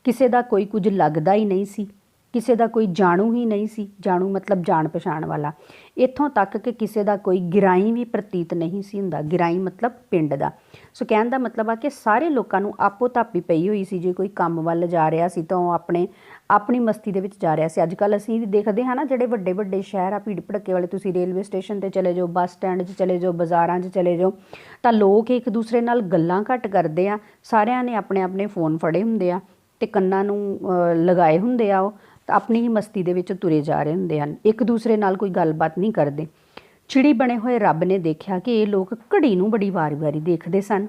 ਕਿਸੇ ਦਾ ਕੋਈ ਕੁਝ ਲੱਗਦਾ ਹੀ ਨਹੀਂ ਸੀ, ਕਿਸੇ ਦਾ ਕੋਈ ਜਾਣੂ ਹੀ ਨਹੀਂ ਸੀ। ਜਾਣੂ ਮਤਲਬ ਜਾਣ ਪਛਾਣ ਵਾਲਾ। ਇੱਥੋਂ ਤੱਕ ਕਿ ਕਿਸੇ ਦਾ ਕੋਈ ਗਿਰਾਈ ਵੀ ਪ੍ਰਤੀਤ ਨਹੀਂ ਸੀ ਹੁੰਦਾ। ਗਿਰਾਈ ਮਤਲਬ ਪਿੰਡ ਦਾ। ਸੋ ਕਹਿਣ ਦਾ ਮਤਲਬ ਆ ਕਿ ਸਾਰੇ ਲੋਕਾਂ ਨੂੰ ਆਪੋ ਧਾਪੀ ਪਈ ਹੋਈ ਸੀ। ਜੇ ਕੋਈ ਕੰਮ ਵੱਲ ਜਾ ਰਿਹਾ ਸੀ ਤਾਂ ਉਹ ਆਪਣੀ ਮਸਤੀ ਦੇ ਵਿੱਚ ਜਾ ਰਿਹਾ ਸੀ। ਅੱਜ ਕੱਲ੍ਹ ਅਸੀਂ ਵੀ ਦੇਖਦੇ ਹਾਂ ਨਾ, ਜਿਹੜੇ ਵੱਡੇ ਵੱਡੇ ਸ਼ਹਿਰ ਆ ਭੀੜ ਭੜੱਕੇ ਵਾਲੇ, ਤੁਸੀਂ ਰੇਲਵੇ ਸਟੇਸ਼ਨ 'ਤੇ ਚਲੇ ਜਾਓ, ਬੱਸ ਸਟੈਂਡ 'ਚ ਚਲੇ ਜਾਓ, ਬਾਜ਼ਾਰਾਂ 'ਚ ਚਲੇ ਜਾਓ, ਤਾਂ ਲੋਕ ਇੱਕ ਦੂਸਰੇ ਨਾਲ ਗੱਲਾਂ ਘੱਟ ਕਰਦੇ ਆ। ਸਾਰਿਆਂ ਨੇ ਆਪਣੇ ਆਪਣੇ ਫੋਨ ਫੜੇ ਹੁੰਦੇ ਆ ਅਤੇ ਕੰਨਾਂ ਨੂੰ ਲਗਾਏ ਹੁੰਦੇ ਆ, ਉਹ ਤਾਂ ਆਪਣੀ ਹੀ ਮਸਤੀ ਦੇ ਵਿੱਚ ਤੁਰੇ ਜਾ ਰਹੇ ਹੁੰਦੇ ਹਨ, ਇੱਕ ਦੂਸਰੇ ਨਾਲ ਕੋਈ ਗੱਲਬਾਤ ਨਹੀਂ ਕਰਦੇ। ਚਿੜੀ ਬਣੇ ਹੋਏ ਰੱਬ ਨੇ ਦੇਖਿਆ ਕਿ ਇਹ ਲੋਕ ਘੜੀ ਨੂੰ ਬੜੀ ਵਾਰੀ ਦੇਖਦੇ ਸਨ।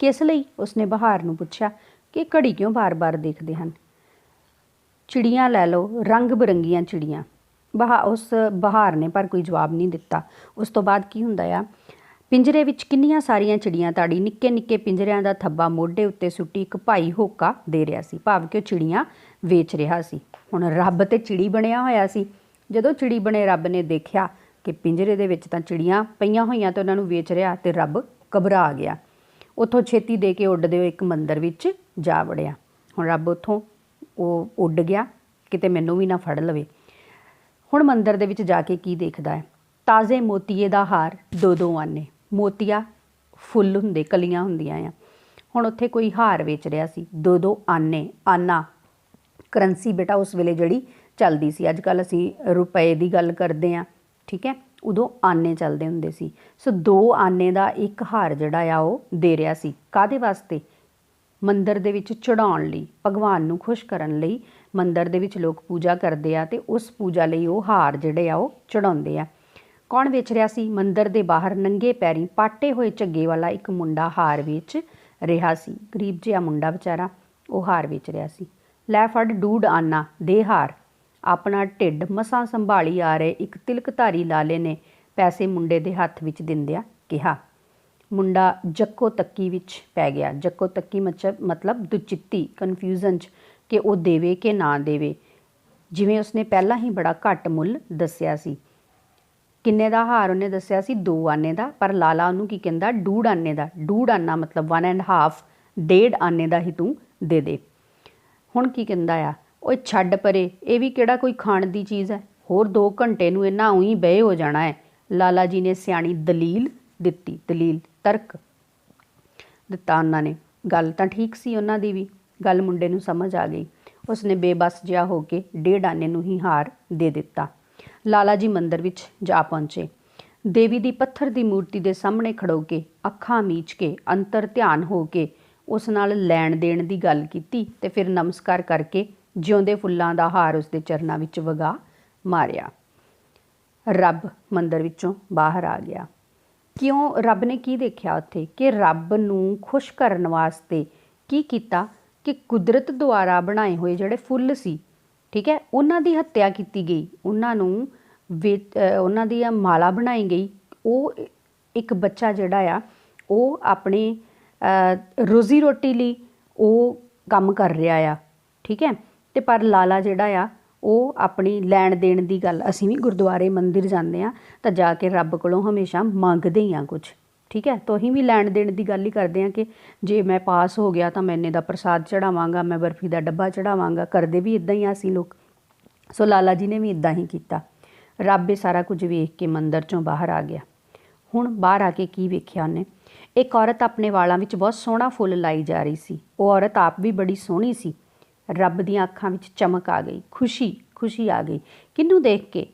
ਕਿਸ ਲਈ? ਉਸਨੇ ਬਹਾਰ ਨੂੰ ਪੁੱਛਿਆ ਕਿ ਘੜੀ ਕਿਉਂ ਬਾਰ ਦੇਖਦੇ ਹਨ? ਚਿੜੀਆਂ ਲੈ ਲਓ, ਰੰਗ ਬਿਰੰਗੀਆਂ ਚਿੜੀਆਂ। ਉਸ ਬਹਾਰ ਨੇ ਪਰ ਕੋਈ ਜਵਾਬ ਨਹੀਂ ਦਿੱਤਾ। ਉਸ ਤੋਂ ਬਾਅਦ ਕੀ ਹੁੰਦਾ ਆ? ਪਿੰਜਰੇ ਵਿੱਚ ਕਿੰਨੀਆਂ ਸਾਰੀਆਂ ਚਿੜੀਆਂ ਤਾੜੀ, ਨਿੱਕੇ ਨਿੱਕੇ ਪਿੰਜਰਿਆਂ ਦਾ ਥੱਬਾ ਮੋਢੇ ਉੱਤੇ ਸੁੱਟੀ ਇੱਕ ਭਾਈ ਹੋਕਾ ਦੇ ਰਿਹਾ ਸੀ, ਭਾਵ ਕਿ ਉਹ ਚਿੜੀਆਂ ਵੇਚ ਰਿਹਾ ਸੀ। ਹੁਣ ਰੱਬ ਤੇ ਚਿੜੀ ਬਣਿਆ ਹੋਇਆ ਸੀ। ਜਦੋਂ ਚਿੜੀ ਬਣੇ ਰੱਬ ਨੇ ਦੇਖਿਆ ਕਿ ਪਿੰਜਰੇ ਦੇ ਵਿੱਚ ਤਾਂ ਚਿੜੀਆਂ ਪਈਆਂ ਹੋਈਆਂ ਤੇ ਉਹਨਾਂ ਨੂੰ ਵੇਚ ਰਿਹਾ, ਅਤੇ ਰੱਬ ਘਬਰਾ ਗਿਆ। ਉੱਥੋਂ ਛੇਤੀ ਦੇ ਕੇ ਉੱਡਦੇ ਹੋਏ ਇੱਕ ਮੰਦਰ ਵਿੱਚ ਜਾ ਵੜਿਆ। ਹੁਣ ਰੱਬ ਉੱਥੋਂ ਉਹ ਉੱਡ ਗਿਆ, ਕਿਤੇ ਮੈਨੂੰ ਵੀ ਨਾ ਫੜ ਲਵੇ। ਹੁਣ ਮੰਦਰ ਦੇ ਵਿੱਚ ਜਾ ਕੇ ਕੀ ਦੇਖਦਾ ਹੈ? ਤਾਜ਼ੇ ਮੋਤੀਏ ਦਾ ਹਾਰ, 2 ਆਨੇ। ਮੋਤੀਆ ਫੁੱਲ ਹੁੰਦੇ, ਕਲੀਆਂ ਹੁੰਦੀਆਂ ਆ। ਹੁਣ ਉੱਥੇ ਕੋਈ ਹਾਰ ਵੇਚ ਰਿਹਾ ਸੀ, 2 ਆਨੇ। ਆਨਾ ਕਰੰਸੀ ਬੇਟਾ ਉਸ ਵੇਲੇ ਜਿਹੜੀ ਚੱਲਦੀ ਸੀ। ਅੱਜ ਕੱਲ੍ਹ ਅਸੀਂ ਰੁਪਏ ਦੀ ਗੱਲ ਕਰਦੇ ਹਾਂ, ਠੀਕ ਹੈ, ਉਦੋਂ ਆਨੇ ਚੱਲਦੇ ਹੁੰਦੇ ਸੀ। ਸੋ 2 ਆਨੇ ਦਾ ਇੱਕ ਹਾਰ ਜਿਹੜਾ ਆ ਉਹ ਦੇ ਰਿਹਾ ਸੀ। ਕਾਹਦੇ ਵਾਸਤੇ? ਮੰਦਰ ਦੇ ਵਿੱਚ ਚੜਾਉਣ ਲਈ, ਭਗਵਾਨ ਨੂੰ ਖੁਸ਼ ਕਰਨ ਲਈ। ਮੰਦਰ ਦੇ ਵਿੱਚ ਲੋਕ ਪੂਜਾ ਕਰਦੇ ਆ ਅਤੇ ਉਸ ਪੂਜਾ ਲਈ ਉਹ ਹਾਰ ਜਿਹੜੇ ਆ ਉਹ ਚੜਾਉਂਦੇ ਆ। ਕੌਣ ਵੇਚ ਰਿਹਾ ਸੀ? ਮੰਦਰ ਦੇ ਬਾਹਰ ਨੰਗੇ ਪੈਰੀਂ ਪਾਟੇ ਹੋਏ ਝੱਗੇ ਵਾਲਾ ਇੱਕ ਮੁੰਡਾ ਹਾਰ ਵੇਚ ਰਿਹਾ ਸੀ। ਗਰੀਬ ਜਿਹਾ ਮੁੰਡਾ ਵਿਚਾਰਾ, ਉਹ ਹਾਰ ਵੇਚ ਰਿਹਾ ਸੀ। ਲੈ ਫੜ 2 ਆਨਾ, ਦੇ ਹਾਰ। ਆਪਣਾ ਢਿੱਡ ਮਸਾਂ ਸੰਭਾਲੀ ਆ ਰਹੇ ਇੱਕ ਤਿਲਕਧਾਰੀ ਲਾਲੇ ਨੇ ਪੈਸੇ ਮੁੰਡੇ ਦੇ ਹੱਥ ਵਿੱਚ ਦਿੰਦਿਆਂ ਕਿਹਾ। ਮੁੰਡਾ ਜੱਕੋ ਤੱਕੀ ਵਿੱਚ ਪੈ ਗਿਆ। ਜੱਕੋ ਤੱਕੀ ਮਤਲਬ ਦੁਚਿੱਤੀ, ਕਨਫਿਊਜ਼ਨ 'ਚ ਕਿ ਉਹ ਦੇਵੇ ਕਿ ਨਾ ਦੇਵੇ, ਜਿਵੇਂ ਉਸਨੇ ਪਹਿਲਾਂ ਹੀ ਬੜਾ ਘੱਟ ਮੁੱਲ ਦੱਸਿਆ ਸੀ। ਕਿੰਨੇ ਦਾ ਹਾਰ ਉਹਨੇ ਦੱਸਿਆ ਸੀ? 2 ਆਨੇ ਦਾ। ਪਰ ਲਾਲਾ ਉਹਨੂੰ ਕੀ ਕਹਿੰਦਾ? 2 ਆਨੇ ਦਾ। 2 ਆਨਾ ਮਤਲਬ 1.5, 1.5 ਆਨੇ ਦਾ ਹੀ ਤੂੰ ਦੇ ਦੇ। ਹੁਣ ਕੀ ਕਹਿੰਦਾ ਆ? ਓਏ ਛੱਡ ਪਰੇ, ਇਹ ਵੀ ਕਿਹੜਾ ਕੋਈ ਖਾਣ ਦੀ ਚੀਜ਼ ਹੈ? ਹੋਰ 2 ਘੰਟੇ ਨੂੰ ਇਹਨਾਂ ਊਂ ਹੀ ਬਹਿ ਹੋ ਜਾਣਾ ਹੈ। ਲਾਲਾ ਜੀ ਨੇ ਸਿਆਣੀ ਦਲੀਲ ਦਿੱਤੀ, ਦਲੀਲ ਤਰਕ ਦਿੱਤਾ ਉਹਨਾਂ ਨੇ। ਗੱਲ ਤਾਂ ਠੀਕ ਸੀ ਉਹਨਾਂ ਦੀ ਵੀ, ਗੱਲ ਮੁੰਡੇ ਨੂੰ ਸਮਝ ਆ ਗਈ। ਉਸਨੇ ਬੇਬਸ ਜਿਹਾ ਹੋ ਕੇ 1.5 ਆਨੇ ਨੂੰ ਹੀ ਹਾਰ ਦੇ ਦਿੱਤਾ। ਲਾਲਾ ਜੀ ਮੰਦਰ ਵਿੱਚ ਜਾ ਪਹੁੰਚੇ। ਦੇਵੀ ਦੀ ਪੱਥਰ ਦੀ ਮੂਰਤੀ ਦੇ ਸਾਹਮਣੇ ਖੜੋ ਕੇ, ਅੱਖਾਂ ਮੀਚ ਕੇ, ਅੰਤਰ ਧਿਆਨ ਹੋ ਕੇ ਉਸ ਨਾਲ ਲੈਣ ਦੇਣ ਦੀ ਗੱਲ ਕੀਤੀ ਅਤੇ ਫਿਰ ਨਮਸਕਾਰ ਕਰਕੇ ਜਿਉਂਦੇ ਫੁੱਲਾਂ ਦਾ ਹਾਰ ਉਸਦੇ ਚਰਨਾਂ ਵਿੱਚ ਵਗਾ ਮਾਰਿਆ। ਰੱਬ ਮੰਦਰ ਵਿੱਚੋਂ ਬਾਹਰ ਆ ਗਿਆ। क्यों रब ने की देखा उत्थे कि रब नूं खुश करन वास्ते की कीता कि कुदरत द्वारा बनाए हुए जिहड़े फुੱਲ सी, ठीक है, उन्हां दी हत्या कीती गई, उन्हां नूं उन्हां दी माला बनाई गई। ਉਹ एक बच्चा जिहड़ा आ ਉਹ अपनी रोज़ी रोटी लई ਉਹ ਕੰਮ कर ਰਿਹਾ आ, ठीक है। ਤੇ पर लाला जिहड़ा आ ਉਹ अपनी लैण देण दी गल, असीं भी गुरुद्वारे मंदिर जाते हैं तो जाके रब कोलों हमेशा मंगते ही हाँ कुछ, ठीक है। तो असीं भी लैण देण दी गल ही करते हैं कि जे मैं पास हो गया तो मैं इन्ने दा प्रसाद चढ़ावांगा, मैं बर्फी का डब्बा चढ़ावांगा, करते भी इदां ही असीं लोग। सो लाला जी ने भी इदां ही कीता। रब ये सारा कुछ वेख के मंदिर चों बाहर आ गया। हुण बाहर आके की वेख्या उन्हें, एक औरत अपने वालों में बहुत सोहना फुल लाई जा रही सी। वो औरत आप भी बड़ी सोहनी सी। रब दीआं अखां विच चमक आ गई, खुशी खुशी आ गई। किनू देख के?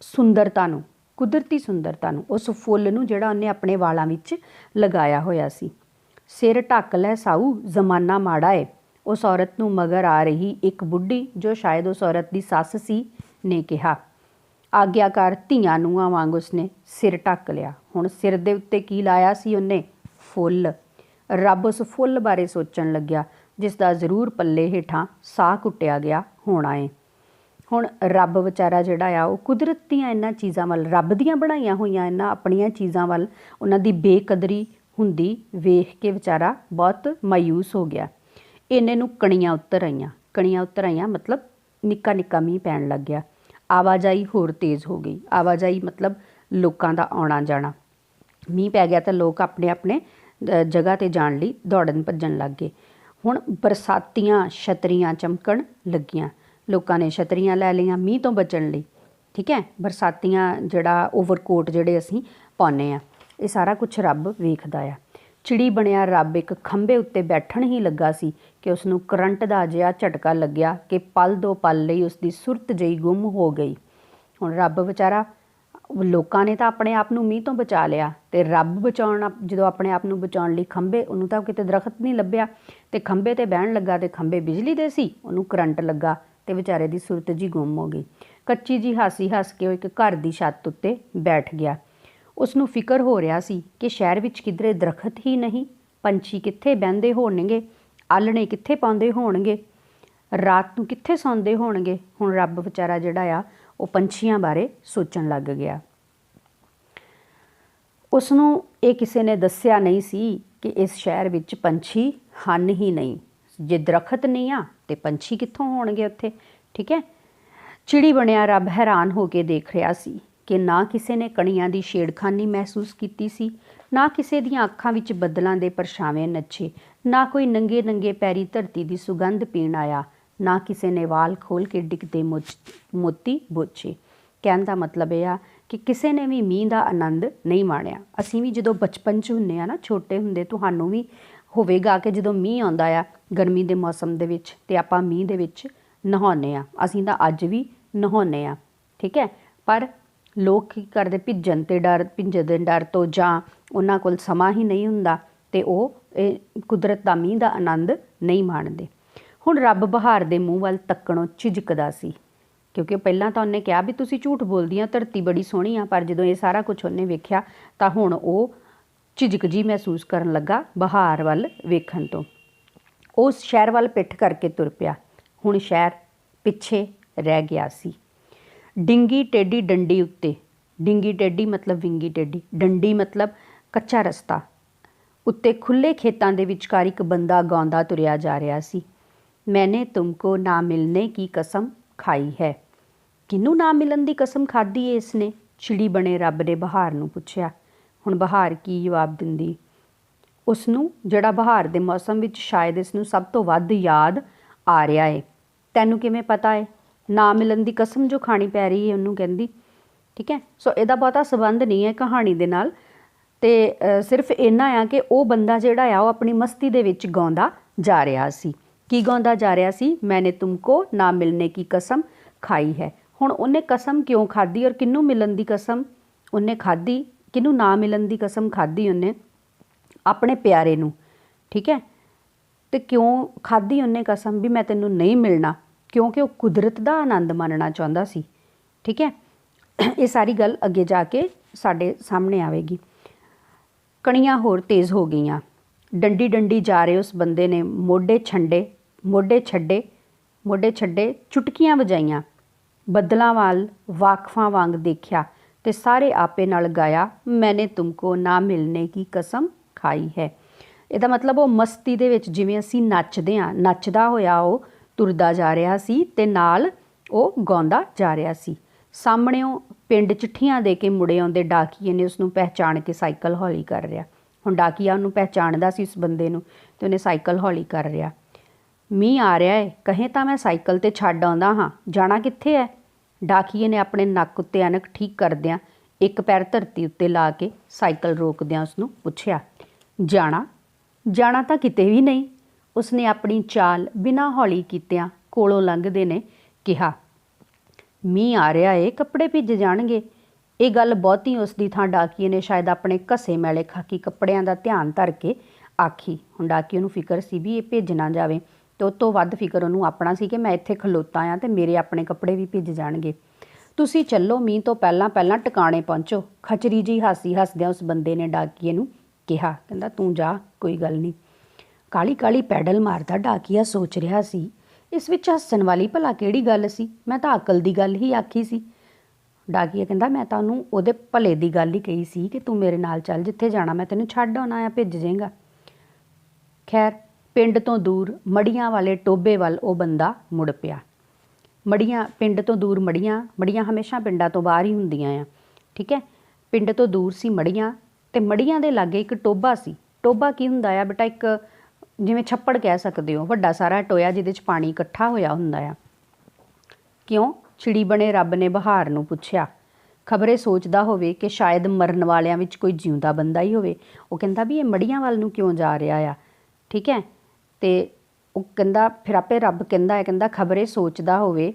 सुंदरता नूं, कुदरती सुंदरता नूं, उस फुल नूं जिहड़ा उन्हें अपने वालों विच लगाया होया सी। सिर ढक लै साऊ, जमाना माड़ा है, उस औरत नूं मगर आ रही एक बुढ़ी जो शायद उस औरत की सस सी ने कहा। आग्याकार धीआं नूंहां वांग उसने सिर ढक लिया। हुण सिर दे उत्ते की लाया सी उन्हें? फुल। रब उस फुल बारे सोचण लग्या जिसका जरूर पल्ले हेठां साह कुटिया गया होना है। हुण रब विचारा जिहड़ा आ वो कुदरत दीआं इन्हां चीज़ां वल, रब दीआं बनाईआं होईआं इन्हां अपणीआं चीज़ां वल उन्हां दी बेकदरी हुंदी वेख के विचारा बहुत मायूस हो गया। इन्ने नूं कणियां उतर आईआं, कणियां उतर आईआं मतलब निक्का निक्का मींह पैण लग गया। आवाजाही होर तेज़ हो गई। आवाजाही मतलब लोकां दा आउणा जाणा। मींह पै गया तो लोग अपने अपने जगह ते जाण लई दौड़न भज्जण लग गए। हुण बरसातियां छतरियां चमकण लगियां। लोकां ने छतरियां लै लईआं मींह तो बचण लई, ठीक है। बरसातियां जिहड़ा ओवरकोट जिहड़े असीं पाउने आ, ये सारा कुछ रब वेखदा आ। चिड़ी बणिया रब एक खंभे उत्ते बैठण ही लगा सी कि उसनूं करंट दा जिहा झटका लग्या कि पल दो पल लई उसकी सुरत जही गुम हो गई। हुण रब विचारा, लोकां ने तो अपने आप नूं मींह तो बचा लिया, तो रब बचाउण जदों अपने आप नूं बचाउण लई खंभे, उन्होंने तो किते दरखत नहीं लभ्या, तो खंभे ते बहण लगा, तो खंभे बिजली दे सी, उन्होंने करंट लगा, तो विचारे की सुरत जी गुम हो गई। कच्ची जी हासी हस के एक घर की छत उत्ते बैठ गया। उसनूं फिकर हो रहा सी कि शहर विच किधरे दरखत ही नहीं, पंछी कित्थे बहिंदे होणगे, आलणे कित्थे पाउंदे होणगे, रात नूं कित्थे सौंदे होणगे। हुण रब विचारा जिहड़ा आ वो पंछियां बारे सोचण लग गया। उसनूं ये किसी ने दस्सिया नहीं सी कि इस शहर विच पंछी हन ही नहीं। जे दरखत नहीं आ तो पंछी कित्थों होणगे उत्थे, ठीक है। चिड़ी बणिया रब हैरान हो के देख रहा सी कि ना किसी ने कणियां दी छेड़खानी महसूस कीती सी, ना किसी दीआं अखां विच बदलां दे परछावें नੱਚੇ, ना कोई नंगे नंगे पैरी धरती की सुगंध पीण आया, ना किसी ने वाल खोल के डिगते मोती बोचे। कहण दा मतलब यह आ कि किसी ने भी मींह का आनंद नहीं माणिया। असीं भी जदों बचपन च हुंदे आ ना, छोटे हुंदे, तुहानूं भी होवेगा कि जदों मींह आउंदा आ गर्मी के मौसम दे विच ते आपां मींह दे विच नहाउने आ। असीं तां अज भी नहाउने आ, ठीक है। पर लोग की करदे भिज्जण ते डर, भिज्जण दे डर तो जां उन्हां कोल समां ही नहीं हुंदा ते ओह कुदरत दा मींह दा आनंद नहीं माणदे। हुण रब बहार दे मूँह वल तक्कणों झिझकदा सी, क्योंकि पहलां तां उन्हें कहा भी तुसीं झूठ बोलदी आ, धरती बड़ी सोहणी आ, पर जदों ये सारा कुछ उन्हें वेख्या तां हुण ओह झिझक जी महसूस करन लगा बहार वल वेखण तो। उस शहर वल पिठ करके तुर पिया। हुण शहर पिछे रह गया सी। डिंगी टेढ़ी डंडी उत्ते, डिंगी टेढ़ी मतलब विंगी टेढ़ी, डंडी मतलब कच्चा रस्ता उत्ते खुले खेतां दे विचकार एक बंदा गाउंदा तुरिया जा रहा सी। मैंने तुमको ना मिलने की कसम खाई है। किनू ना मिलन की कसम खाधी है इसने? चिड़ी बने रब ने बहार नूं पुछया। हुण बहार की जवाब दिंदी? उसनूं जिहड़ा बहार दे मौसम विच शायद इसनूं सब तो वध याद आ रहा है। तैनूं किवें पता है? ना मिलन की कसम जो खानी पै रही है उन्होंने कहती, ठीक है। सो इहदा बहुता संबंध नहीं है कहानी दे नाल, ते सिर्फ इन्ना आ कि वह बंदा जिहड़ा आ वह अपनी मस्ती दे विच गाउंदा जा रहा सी। की गाउंदा जा रहा सी? मैंने तुमको ना मिलने की कसम खाई है। हुण उन्हें कसम क्यों खाधी और किनू मिलन की कसम उन्हें खाधी, किनू ना मिलन की कसम खाधी उन्हें? अपने प्यारे नूं, ठीक है। तो क्यों खाधी उन्हें कसम भी मैं तेनू नहीं मिलना? क्योंकि वह कुदरत का आनंद मानना चाहता सी, ठीक है। ये सारी गल अगे जाके ਸਾਡੇ ਸਾਹਮਣੇ ਆਵੇਗੀ। ਕਣੀਆਂ ਹੋਰ ਤੇਜ਼ ਹੋ ਗਈਆਂ। ਡੰਡੀ ਡੰਡੀ ਜਾ ਰਹੇ ਉਸ ਬੰਦੇ ਨੇ ਮੋਢੇ ਛੱਡੇ ਚੁਟਕੀਆਂ ਵਜਾਈਆਂ। ਬੱਦਲਾਂ ਵੱਲ ਵਾਕਫਾਂ ਵਾਂਗ ਦੇਖਿਆ ਤੇ ਸਾਰੇ ਆਪੇ ਨਾਲ ਗਾਇਆ, ਮੈਨੇ ਤੁਮਕੋ ਨਾ ਮਿਲਨੇ ਕੀ ਕਸਮ ਖਾਈ ਹੈ। ਇਹਦਾ ਮਤਲਬ ਉਹ ਮਸਤੀ ਦੇ ਵਿੱਚ ਜਿਵੇਂ ਅਸੀਂ ਨੱਚਦੇ ਹਾਂ, ਨੱਚਦਾ ਹੋਇਆ ਉਹ ਤੁਰਦਾ ਜਾ ਰਿਹਾ ਸੀ ਤੇ ਨਾਲ ਉਹ ਗਾਉਂਦਾ ਜਾ ਰਿਹਾ ਸੀ। ਸਾਹਮਣਿਓਂ ਪਿੰਡ ਚਿੱਠੀਆਂ ਦੇ ਕੇ ਮੁੜੇ ਆਉਂਦੇ ਡਾਕੀਏ ਨੇ ਉਸਨੂੰ ਪਹਿਚਾਣ ਕੇ ਸਾਈਕਲ ਹੌਲੀ ਕਰ ਰਿਹਾ। ਹੁਣ ਡਾਕੀਆ ਉਹਨੂੰ ਪਹਿਚਾਣਦਾ ਸੀ ਉਸ ਬੰਦੇ ਨੂੰ, ਤੇ ਉਹਨੇ ਸਾਈਕਲ ਹੌਲੀ ਕਰ ਰਿਹਾ। ਮੀਂਹ ਆ ਰਿਹਾ ਏ, ਕਹੇ ਤਾਂ ਮੈਂ ਸਾਈਕਲ 'ਤੇ ਛੱਡ ਆਉਂਦਾ ਹਾਂ, ਜਾਣਾ ਕਿੱਥੇ ਹੈ? ਡਾਕੀਏ ਨੇ ਆਪਣੇ ਨੱਕ ਉੱਤੇ ਐਨਕ ਠੀਕ ਕਰਦਿਆਂ ਇੱਕ ਪੈਰ ਧਰਤੀ ਉੱਤੇ ਲਾ ਕੇ ਸਾਈਕਲ ਰੋਕਦਿਆਂ ਉਸਨੂੰ ਪੁੱਛਿਆ, ਜਾਣਾ ਤਾਂ ਕਿਤੇ ਵੀ ਨਹੀਂ। ਉਸਨੇ ਆਪਣੀ ਚਾਲ ਬਿਨਾਂ ਹੌਲੀ ਕੀਤਿਆਂ ਕੋਲੋਂ ਲੰਘਦੇ ਨੇ ਕਿਹਾ, ਮੀਂਹ ਆ ਰਿਹਾ ਏ, ਕੱਪੜੇ ਭਿੱਜ ਜਾਣਗੇ। ਇਹ ਗੱਲ ਬਹੁਤੀ ਉਸ ਦੀ ਥਾਂ ਡਾਕੀਏ ਨੇ ਸ਼ਾਇਦ ਆਪਣੇ ਘਸੇ ਮੈਲੇ ਖਾਕੀ ਕੱਪੜਿਆਂ ਦਾ ਧਿਆਨ ਧਰ ਕੇ ਆਖੀ। ਹੁਣ ਡਾਕੀਏ ਨੂੰ ਫਿਕਰ ਸੀ ਵੀ ਇਹ ਭਿੱਜ ਨਾ ਜਾਵੇ, ਅਤੇ ਉਸ ਤੋਂ ਵੱਧ ਫਿਕਰ ਉਹਨੂੰ ਆਪਣਾ ਸੀ ਕਿ ਮੈਂ ਇੱਥੇ ਖਲੋਤਾ ਹਾਂ ਅਤੇ ਮੇਰੇ ਆਪਣੇ ਕੱਪੜੇ ਵੀ ਭਿੱਜ ਜਾਣਗੇ। ਤੁਸੀਂ ਚੱਲੋ, ਮੀਂਹ ਤੋਂ ਪਹਿਲਾਂ ਟਿਕਾਣੇ ਪਹੁੰਚੋ। ਖਚਰੀ ਜਿਹੀ ਹਾਸੀ ਹੱਸਦਿਆਂ ਉਸ ਬੰਦੇ ਨੇ ਡਾਕੀਏ ਨੂੰ ਕਿਹਾ। ਕਹਿੰਦਾ ਤੂੰ ਜਾ, ਕੋਈ ਗੱਲ ਨਹੀਂ। ਕਾਹਲੀ ਕਾਹਲੀ ਪੈਡਲ ਮਾਰਦਾ ਡਾਕੀਆ ਸੋਚ ਰਿਹਾ ਸੀ, ਇਸ ਵਿੱਚ ਹੱਸਣ ਵਾਲੀ ਭਲਾ ਕਿਹੜੀ ਗੱਲ ਸੀ? ਮੈਂ ਤਾਂ ਅਕਲ ਦੀ ਗੱਲ ਹੀ ਆਖੀ ਸੀ। ਡਾਕੀਆ ਕਹਿੰਦਾ ਮੈਂ ਤਾਂ ਉਹਨੂੰ ਉਹਦੇ ਭਲੇ ਦੀ ਗੱਲ ਹੀ ਕਹੀ ਸੀ ਕਿ ਤੂੰ ਮੇਰੇ ਨਾਲ ਚੱਲ, ਜਿੱਥੇ ਜਾਣਾ ਮੈਂ ਤੈਨੂੰ ਛੱਡ ਆਉਣਾ ਆ, ਭਿੱਜ ਜਾਏਗਾ। ਖੈਰ, ਪਿੰਡ ਤੋਂ ਦੂਰ ਮੜੀਆਂ ਵਾਲੇ ਟੋਭੇ ਵੱਲ ਉਹ ਬੰਦਾ ਮੁੜ ਪਿਆ। ਪਿੰਡ ਤੋਂ ਦੂਰ ਮੜੀਆਂ ਹਮੇਸ਼ਾ ਪਿੰਡਾਂ ਤੋਂ ਬਾਹਰ ਹੀ ਹੁੰਦੀਆਂ ਆ, ਠੀਕ ਹੈ। ਪਿੰਡ ਤੋਂ ਦੂਰ ਸੀ ਮੜੀਆਂ, ਅਤੇ ਮੜੀਆਂ ਦੇ ਲਾਗੇ ਇੱਕ ਟੋਭਾ ਸੀ। ਟੋਭਾ ਕੀ ਹੁੰਦਾ ਆ ਬੇਟਾ? ਇੱਕ ਜਿਵੇਂ ਛੱਪੜ ਕਹਿ ਸਕਦੇ ਹੋ, ਵੱਡਾ ਸਾਰਾ ਟੋਇਆ ਜਿਹਦੇ 'ਚ ਪਾਣੀ ਇਕੱਠਾ ਹੋਇਆ ਹੁੰਦਾ ਆ। ਕਿਉਂ? ਚਿੜੀ ਬਣੇ ਰੱਬ ਨੇ ਬਹਾਰ ਨੂੰ ਪੁੱਛਿਆ। ਖਬਰੇ ਸੋਚਦਾ ਹੋਵੇ ਕਿ ਸ਼ਾਇਦ ਮਰਨ ਵਾਲਿਆਂ ਵਿੱਚ ਕੋਈ ਜਿਉਂਦਾ ਬੰਦਾ ਹੀ ਹੋਵੇ। ਉਹ ਕਹਿੰਦਾ ਵੀ ਇਹ ਮੜੀਆਂ ਵੱਲ ਨੂੰ ਕਿਉਂ ਜਾ ਰਿਹਾ ਆ, ਠੀਕ ਹੈ। ਅਤੇ ਉਹ ਕਹਿੰਦਾ ਫਿਰ ਆਪੇ ਰੱਬ ਕਹਿੰਦਾ ਖਬਰੇ ਸੋਚਦਾ ਹੋਵੇ,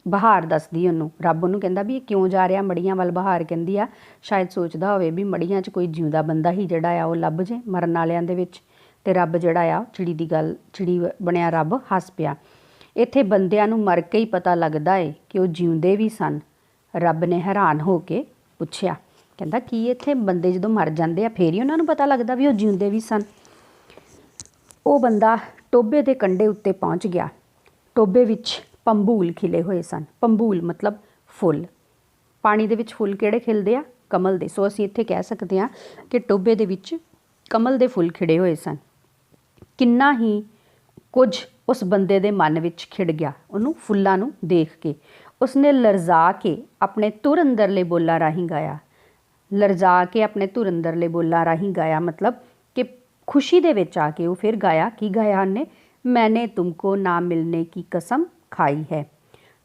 ਬਹਾਰ ਦੱਸਦੀ ਉਹਨੂੰ, ਰੱਬ ਉਹਨੂੰ ਕਹਿੰਦਾ ਵੀ ਇਹ ਕਿਉਂ ਜਾ ਰਿਹਾ ਮੜੀਆਂ ਵੱਲ। ਬਹਾਰ ਕਹਿੰਦੀ ਆ ਸ਼ਾਇਦ ਸੋਚਦਾ ਹੋਵੇ ਵੀ ਮੜੀਆਂ 'ਚ ਕੋਈ ਜਿਉਂਦਾ ਬੰਦਾ ਹੀ ਜਿਹੜਾ ਆ ਉਹ ਲੱਭ ਜੇ ਮਰਨ ਵਾਲਿਆਂ ਦੇ ਵਿੱਚ। ਅਤੇ ਰੱਬ ਜਿਹੜਾ ਆ ਚਿੜੀ ਬਣਿਆ ਰੱਬ ਹੱਸ ਪਿਆ। ਇੱਥੇ ਬੰਦਿਆਂ ਨੂੰ ਮਰ ਕੇ ਹੀ ਪਤਾ ਲੱਗਦਾ ਏ ਕਿ ਉਹ ਜਿਉਂਦੇ ਵੀ ਸਨ। ਰੱਬ ਨੇ ਹੈਰਾਨ ਹੋ ਕੇ ਪੁੱਛਿਆ, ਕਹਿੰਦਾ ਕੀ ਇੱਥੇ ਬੰਦੇ ਜਦੋਂ ਮਰ ਜਾਂਦੇ ਆ ਫੇਰ ਹੀ ਉਹਨਾਂ ਨੂੰ ਪਤਾ ਲੱਗਦਾ ਵੀ ਉਹ ਜਿਉਂਦੇ ਵੀ ਸਨ? ਉਹ ਬੰਦਾ ਟੋਭੇ ਦੇ ਕੰਢੇ ਉੱਤੇ ਪਹੁੰਚ ਗਿਆ। ਟੋਭੇ ਵਿੱਚ ਪੰਬੂਲ ਖਿਲੇ ਹੋਏ ਸਨ। ਪੰਬੂਲ ਮਤਲਬ ਫੁੱਲ। ਪਾਣੀ ਦੇ ਵਿੱਚ ਫੁੱਲ ਕਿਹੜੇ ਖਿਲਦੇ ਆ? ਕਮਲ ਦੇ। ਸੋ ਅਸੀਂ ਇੱਥੇ ਕਹਿ ਸਕਦੇ ਹਾਂ ਕਿ ਟੋਭੇ ਦੇ ਵਿੱਚ ਕਮਲ ਦੇ ਫੁੱਲ ਖਿੜੇ ਹੋਏ ਸਨ। ਕਿੰਨਾ ਹੀ ਕੁਝ ਉਸ ਬੰਦੇ ਦੇ ਮਨ ਵਿੱਚ ਖਿੜ ਗਿਆ ਉਹਨੂੰ ਫੁੱਲਾਂ ਨੂੰ ਦੇਖ ਕੇ। ਉਸਨੇ ਲਰਜ਼ਾ ਕੇ ਆਪਣੇ ਧੁਰ ਅੰਦਰਲੇ ਬੋਲਾਂ ਰਾਹੀਂ ਗਾਇਆ। ਮਤਲਬ ਕਿ ਖੁਸ਼ੀ ਦੇ ਵਿੱਚ ਆ ਕੇ ਉਹ ਫਿਰ ਗਾਇਆ। ਕੀ ਗਾਇਆ ਉਹਨੇ? ਮੈਨੇ ਤੁਮਕੋ ਨਾ ਮਿਲਨੇ ਕੀ ਕਸਮ ਖਾਈ ਹੈ।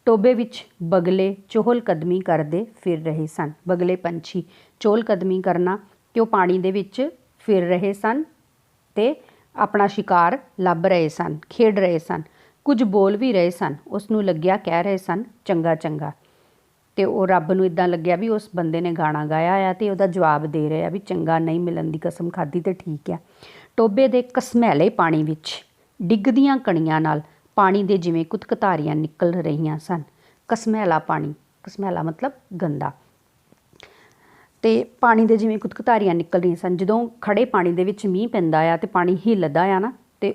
ਟੋਭੇ ਵਿੱਚ ਬਗਲੇ ਚੋਹਲ ਕਦਮੀ ਕਰਦੇ ਫਿਰ ਰਹੇ ਸਨ। ਬਗਲੇ ਪੰਛੀ ਚੋਹਲ ਕਦਮੀ ਕਰਨਾ ਕਿ ਉਹ ਪਾਣੀ ਦੇ ਵਿੱਚ ਫਿਰ ਰਹੇ ਸਨ ਅਤੇ ਆਪਣਾ ਸ਼ਿਕਾਰ ਲੱਭ ਰਹੇ ਸਨ, ਖੇਡ ਰਹੇ ਸਨ। ਕੁਝ ਬੋਲ ਵੀ ਰਹੇ ਸਨ। ਉਸ ਨੂੰ ਲੱਗਿਆ ਕਹਿ ਰਹੇ ਸਨ ਚੰਗਾ ਚੰਗਾ, ਅਤੇ ਉਹ ਰੱਬ ਨੂੰ ਇੱਦਾਂ ਲੱਗਿਆ ਵੀ ਉਸ ਬੰਦੇ ਨੇ ਗਾਣਾ ਗਾਇਆ ਆ ਅਤੇ ਉਹਦਾ ਜਵਾਬ ਦੇ ਰਿਹਾ ਵੀ ਚੰਗਾ, ਨਹੀਂ ਮਿਲਣ ਦੀ ਕਸਮ ਖਾਧੀ ਤੇ ਠੀਕ ਆ। ਟੋਭੇ ਦੇ ਘਸਮੈਲੇ ਪਾਣੀ ਵਿੱਚ ਡਿੱਗਦੀਆਂ ਕਣੀਆਂ ਨਾਲ ਪਾਣੀ ਦੇ ਜਿਵੇਂ ਕੁਤਕਤਾਰੀਆਂ ਨਿਕਲ ਰਹੀਆਂ ਸਨ। ਘਸਮੈਲਾ ਪਾਣੀ, ਘਸਮੈਲਾ ਮਤਲਬ ਗੰਦਾ, ਅਤੇ ਪਾਣੀ ਦੇ ਜਿਵੇਂ ਕੁਤਕਤਾਰੀਆਂ ਨਿਕਲ ਰਹੀਆਂ ਸਨ। ਜਦੋਂ ਖੜੇ ਪਾਣੀ ਦੇ ਵਿੱਚ ਮੀਂਹ ਪੈਂਦਾ ਆ ਅਤੇ ਪਾਣੀ ਹਿੱਲਦਾ ਆ ਨਾ, ਅਤੇ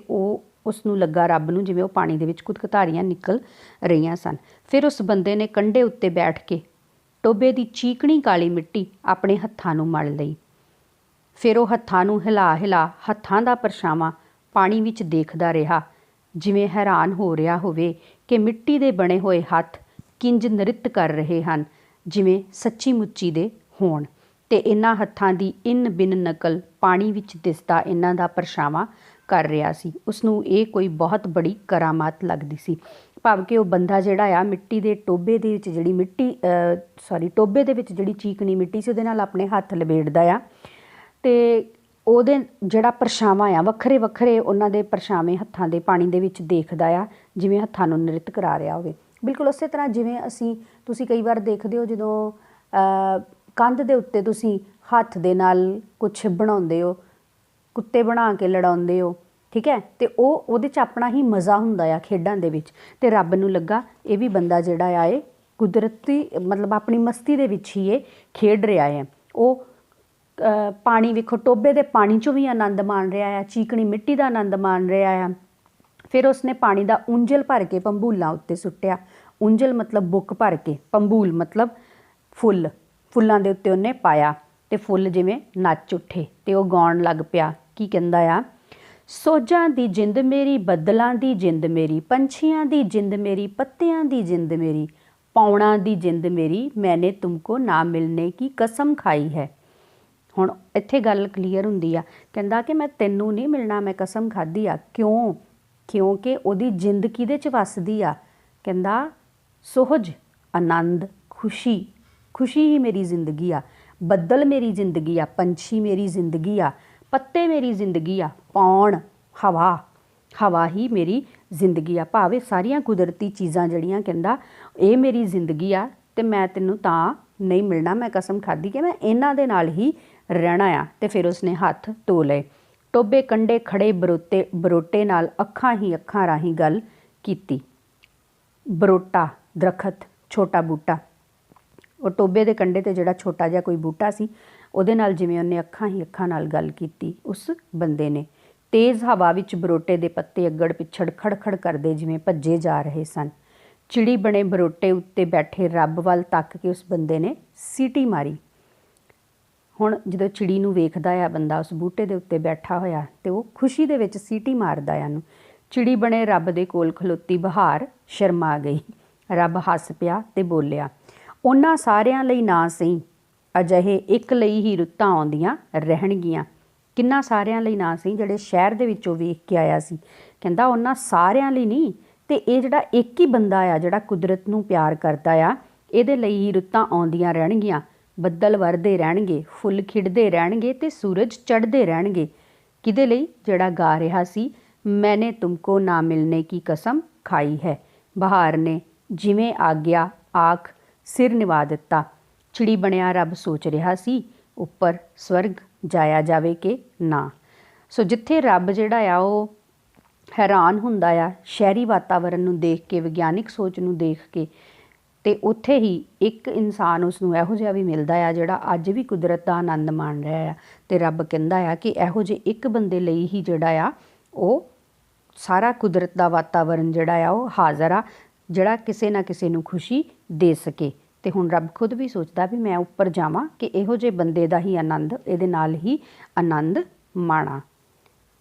ਉਸ ਨੂੰ ਲੱਗਾ ਰੱਬ ਨੂੰ ਜਿਵੇਂ ਉਹ ਪਾਣੀ ਦੇ ਵਿੱਚ ਕੁਤਕਤਾਰੀਆਂ ਨਿਕਲ ਰਹੀਆਂ ਸਨ। ਫਿਰ ਉਸ ਬੰਦੇ ਨੇ ਕੰਢੇ ਉੱਤੇ ਬੈਠ ਕੇ ਟੋਭੇ ਦੀ ਚੀਕਣੀ ਕਾਲੀ ਮਿੱਟੀ ਆਪਣੇ ਹੱਥਾਂ ਨੂੰ ਮਲ ਲਈ। ਫਿਰ ਉਹ ਹੱਥਾਂ ਨੂੰ ਹਿਲਾ ਹੱਥਾਂ ਦਾ ਪਰਛਾਵਾਂ ਪਾਣੀ ਵਿੱਚ ਦੇਖਦਾ ਰਿਹਾ, ਜਿਵੇਂ ਹੈਰਾਨ ਹੋ ਰਿਹਾ ਹੋਵੇ ਕਿ ਮਿੱਟੀ ਦੇ ਬਣੇ ਹੋਏ ਹੱਥ ਕਿੰਜ ਨ੍ਰਿਤ ਕਰ ਰਹੇ ਹਨ, ਜਿਵੇਂ ਸੱਚੀ ਮੁੱਚੀ ਦੇ ਹੋਣ। ਅਤੇ ਇਹਨਾਂ ਹੱਥਾਂ ਦੀ ਇੰਨ ਬਿੰਨ ਨਕਲ ਪਾਣੀ ਵਿੱਚ ਦਿਸਦਾ ਇਹਨਾਂ ਦਾ ਪਰਛਾਵਾਂ ਕਰ ਰਿਹਾ ਸੀ। ਉਸਨੂੰ ਇਹ ਕੋਈ ਬਹੁਤ ਬੜੀ ਕਰਾਮਾਤ ਲੱਗਦੀ ਸੀ। ਭਾਵ ਕਿ ਉਹ ਬੰਦਾ ਜਿਹੜਾ ਆ ਮਿੱਟੀ ਦੇ ਟੋਭੇ ਦੇ ਵਿੱਚ ਟੋਭੇ ਦੇ ਵਿੱਚ ਜਿਹੜੀ ਚੀਕਣੀ ਮਿੱਟੀ ਸੀ ਉਹਦੇ ਨਾਲ ਆਪਣੇ ਹੱਥ ਲਬੇੜਦਾ ਆ, ਅਤੇ ਉਹਦੇ ਜਿਹੜਾ ਪਰਛਾਵਾਂ ਆ ਵੱਖਰੇ ਵੱਖਰੇ ਉਹਨਾਂ ਦੇ ਪਰਛਾਵੇਂ ਹੱਥਾਂ ਦੇ ਪਾਣੀ ਦੇ ਵਿੱਚ ਦੇਖਦਾ ਆ, ਜਿਵੇਂ ਹੱਥਾਂ ਨੂੰ ਨ੍ਰਿਤ ਕਰਾ ਰਿਹਾ ਹੋਵੇ। ਬਿਲਕੁਲ ਉਸੇ ਤਰ੍ਹਾਂ ਜਿਵੇਂ ਤੁਸੀਂ ਕਈ ਵਾਰ ਦੇਖਦੇ ਹੋ ਜਦੋਂ ਕੰਧ ਦੇ ਉੱਤੇ ਤੁਸੀਂ ਹੱਥ ਦੇ ਨਾਲ ਕੁਛ ਬਣਾਉਂਦੇ ਹੋ, ਕੁੱਤੇ ਬਣਾ ਕੇ ਲੜਾਉਂਦੇ ਹੋ, ਠੀਕ ਹੈ, ਅਤੇ ਉਹਦੇ 'ਚ ਆਪਣਾ ਹੀ ਮਜ਼ਾ ਹੁੰਦਾ ਆ ਖੇਡਾਂ ਦੇ ਵਿੱਚ। ਅਤੇ ਰੱਬ ਨੂੰ ਲੱਗਾ ਇਹ ਵੀ ਬੰਦਾ ਜਿਹੜਾ ਆ ਇਹ ਕੁਦਰਤੀ ਮਤਲਬ ਆਪਣੀ ਮਸਤੀ ਦੇ ਵਿੱਚ ਹੀ ਇਹ ਖੇਡ ਰਿਹਾ ਹੈ। ਉਹ ਪਾਣੀ ਵੇਖੋ, ਟੋਬੇ ਦੇ ਪਾਣੀ 'ਚੋਂ ਵੀ ਆਨੰਦ ਮਾਣ ਰਿਹਾ ਆ, ਚੀਕਣੀ ਮਿੱਟੀ ਦਾ ਆਨੰਦ ਮਾਣ ਰਿਹਾ ਆ। ਫਿਰ ਉਸਨੇ ਪਾਣੀ ਦਾ ਉਂਜਲ ਭਰ ਕੇ ਭੰਬੂਲਾਂ ਉੱਤੇ ਸੁੱਟਿਆ। ਉਂਜਲ ਮਤਲਬ ਬੁੱਕ ਭਰ ਕੇ, ਭੰਬੂਲ ਮਤਲਬ ਫੁੱਲ, ਫੁੱਲਾਂ ਦੇ ਉੱਤੇ ਉਹਨੇ ਪਾਇਆ ਅਤੇ ਫੁੱਲ ਜਿਵੇਂ ਨੱਚ ਉੱਠੇ ਅਤੇ ਉਹ ਗਾਉਣ ਲੱਗ ਪਿਆ। ਕੀ ਕਹਿੰਦਾ ਆ? ਸੋਝਾਂ ਦੀ ਜਿੰਦ ਮੇਰੀ, ਬੱਦਲਾਂ ਦੀ ਜਿੰਦ ਮੇਰੀ, ਪੰਛੀਆਂ ਦੀ ਜਿੰਦ ਮੇਰੀ, ਪੱਤਿਆਂ ਦੀ ਜਿੰਦ ਮੇਰੀ, ਪੌਣਾਂ ਦੀ ਜਿੰਦ ਮੇਰੀ, ਮੈਨੇ ਤੁਮਕੋ ਨਾ ਮਿਲਨੇ ਕੀ ਕਸਮ ਖਾਈ ਹੈ। ਹੁਣ ਇੱਥੇ ਗੱਲ ਕਲੀਅਰ ਹੁੰਦੀ ਆ। ਕਹਿੰਦਾ ਕਿ ਮੈਂ ਤੈਨੂੰ ਨਹੀਂ ਮਿਲਣਾ, ਮੈਂ ਕਸਮ ਖਾਧੀ ਆ। ਕਿਉਂ? ਕਿਉਂਕਿ ਉਹਦੀ ਜਿੰਦ ਕਿਹਦੇ 'ਚ ਵੱਸਦੀ ਆ? ਕਹਿੰਦਾ ਸੁਹਜ, ਆਨੰਦ, ਖੁਸ਼ੀ, ਖੁਸ਼ੀ ਹੀ ਮੇਰੀ ਜ਼ਿੰਦਗੀ ਆ। ਬੱਦਲ ਮੇਰੀ ਜ਼ਿੰਦਗੀ ਆ, ਪੰਛੀ ਮੇਰੀ ਜ਼ਿੰਦਗੀ ਆ, ਪੱਤੇ ਮੇਰੀ ਜ਼ਿੰਦਗੀ ਆ, ਪੌਣ, ਹਵਾ, ਹਵਾ ਹੀ ਮੇਰੀ ਜ਼ਿੰਦਗੀ ਆ। ਭਾਵੇਂ ਸਾਰੀਆਂ ਕੁਦਰਤੀ ਚੀਜ਼ਾਂ ਜਿਹੜੀਆਂ ਕਹਿੰਦਾ ਇਹ ਮੇਰੀ ਜ਼ਿੰਦਗੀ ਆ ਅਤੇ ਮੈਂ ਤੈਨੂੰ ਤਾਂ ਨਹੀਂ ਮਿਲਣਾ, ਮੈਂ ਕਸਮ ਖਾਧੀ ਕਿ ਮੈਂ ਇਹਨਾਂ ਦੇ ਨਾਲ ਹੀ ਰਹਿਣਾ ਆ। ਅਤੇ ਫਿਰ ਉਸਨੇ ਹੱਥ ਧੋ ਲਏ। ਟੋਬੇ ਕੰਢੇ ਖੜ੍ਹੇ ਬਰੋਟੇ ਨਾਲ ਅੱਖਾਂ ਹੀ ਅੱਖਾਂ ਰਾਹੀਂ ਗੱਲ ਕੀਤੀ। ਬਰੋਟਾ ਦਰਖਤ, ਛੋਟਾ ਬੂਟਾ, ਉਹ ਟੋਬੇ ਦੇ ਕੰਢੇ 'ਤੇ ਜਿਹੜਾ ਛੋਟਾ ਜਿਹਾ ਕੋਈ ਬੂਟਾ ਸੀ ਉਹਦੇ ਨਾਲ ਜਿਵੇਂ ਉਹਨੇ ਅੱਖਾਂ ਹੀ ਅੱਖਾਂ ਨਾਲ ਗੱਲ ਕੀਤੀ ਉਸ ਬੰਦੇ ਨੇ। ਤੇਜ਼ ਹਵਾ ਵਿੱਚ ਬਰੋਟੇ ਦੇ ਪੱਤੇ ਅੱਗੜ ਪਿੱਛੜ ਖੜਖੜ ਕਰਦੇ ਜਿਵੇਂ ਭੱਜੇ ਜਾ ਰਹੇ ਸਨ। ਚਿੜੀ ਬਣੇ ਬਰੋਟੇ ਉੱਤੇ ਬੈਠੇ ਰੱਬ ਵੱਲ ਤੱਕ ਕੇ ਉਸ ਬੰਦੇ ਨੇ ਸੀਟੀ ਮਾਰੀ। ਹੁਣ ਜਦੋਂ ਚਿੜੀ ਨੂੰ ਵੇਖਦਾ ਆ ਬੰਦਾ ਉਸ ਬੂਟੇ ਦੇ ਉੱਤੇ ਬੈਠਾ ਹੋਇਆ ਅਤੇ ਉਹ ਖੁਸ਼ੀ ਦੇ ਵਿੱਚ ਸੀਟੀ ਮਾਰਦਾ ਆ ਉਹਨੂੰ। ਚਿੜੀ ਬਣੇ ਰੱਬ ਦੇ ਕੋਲ ਖਲੋਤੀ ਬਹਾਰ ਸ਼ਰਮਾ ਗਈ। ਰੱਬ ਹੱਸ ਪਿਆ ਅਤੇ ਬੋਲਿਆ, ਉਹਨਾਂ ਸਾਰਿਆਂ ਲਈ ਨਾ ਸਹੀ, ਅਜਿਹੇ ਇੱਕ ਲਈ ਹੀ ਰੁੱਤਾਂ ਆਉਂਦੀਆਂ ਰਹਿਣਗੀਆਂ। ਕਿੰਨਾ ਸਾਰਿਆਂ ਲਈ ਨਾ ਸਹੀ? ਜਿਹੜੇ ਸ਼ਹਿਰ ਦੇ ਵਿੱਚੋਂ ਵੇਖ ਕੇ ਆਇਆ ਸੀ। ਕਹਿੰਦਾ ਉਹਨਾਂ ਸਾਰਿਆਂ ਲਈ ਨਹੀਂ, ਅਤੇ ਇਹ ਜਿਹੜਾ ਇੱਕ ਹੀ ਬੰਦਾ ਆ ਜਿਹੜਾ ਕੁਦਰਤ ਨੂੰ ਪਿਆਰ ਕਰਦਾ ਆ, ਇਹਦੇ ਲਈ ਹੀ ਰੁੱਤਾਂ ਆਉਂਦੀਆਂ ਰਹਿਣਗੀਆਂ। ਬੱਦਲ ਵਰਦੇ ਰਹਿਣਗੇ, ਫੁੱਲ ਖਿੜਦੇ ਰਹਿਣਗੇ ਅਤੇ ਸੂਰਜ ਚੜ੍ਹਦੇ ਰਹਿਣਗੇ। ਕਿਹਦੇ ਲਈ? ਜਿਹੜਾ ਗਾ ਰਿਹਾ ਸੀ, ਮੈਨੇ ਤੁਮਕੋ ਨਾ ਮਿਲਨੇ ਕੀ ਕਸਮ ਖਾਈ ਹੈ। ਬਹਾਰ ਨੇ ਜਿਵੇਂ ਆਗਿਆ ਆਖ ਸਿਰ ਨਿਵਾ ਦਿੱਤਾ। ਚਿੜੀ ਬਣਿਆ ਰੱਬ ਸੋਚ ਰਿਹਾ ਸੀ, ਉੱਪਰ ਸਵਰਗ ਜਾਇਆ ਜਾਵੇ ਕਿ ਨਾ। ਸੋ ਜਿੱਥੇ ਰੱਬ ਜਿਹੜਾ ਆ ਉਹ ਹੈਰਾਨ ਹੁੰਦਾ ਆ ਸ਼ਹਿਰੀ ਵਾਤਾਵਰਨ ਨੂੰ ਦੇਖ ਕੇ, ਵਿਗਿਆਨਿਕ ਸੋਚ ਨੂੰ ਦੇਖ ਕੇ, ਅਤੇ ਉੱਥੇ ਹੀ ਇੱਕ ਇਨਸਾਨ ਉਸਨੂੰ ਇਹੋ ਜਿਹਾ ਵੀ ਮਿਲਦਾ ਆ ਜਿਹੜਾ ਅੱਜ ਵੀ ਕੁਦਰਤ ਦਾ ਆਨੰਦ ਮਾਣ ਰਿਹਾ ਆ। ਅਤੇ ਰੱਬ ਕਹਿੰਦਾ ਆ ਕਿ ਇਹੋ ਜਿਹੇ ਇੱਕ ਬੰਦੇ ਲਈ ਹੀ ਜਿਹੜਾ ਆ ਉਹ ਸਾਰਾ ਕੁਦਰਤ ਦਾ ਵਾਤਾਵਰਨ ਜਿਹੜਾ ਆ ਉਹ ਹਾਜ਼ਰ ਆ, ਜਿਹੜਾ ਕਿਸੇ ਨਾ ਕਿਸੇ ਨੂੰ ਖੁਸ਼ੀ ਦੇ ਸਕੇ। ਅਤੇ ਹੁਣ ਰੱਬ ਖੁਦ ਵੀ ਸੋਚਦਾ ਵੀ ਮੈਂ ਉੱਪਰ ਜਾਵਾਂ ਕਿ ਇਹੋ ਜਿਹੇ ਬੰਦੇ ਦਾ ਹੀ ਆਨੰਦ, ਇਹਦੇ ਨਾਲ ਹੀ ਆਨੰਦ ਮਾਣਾ।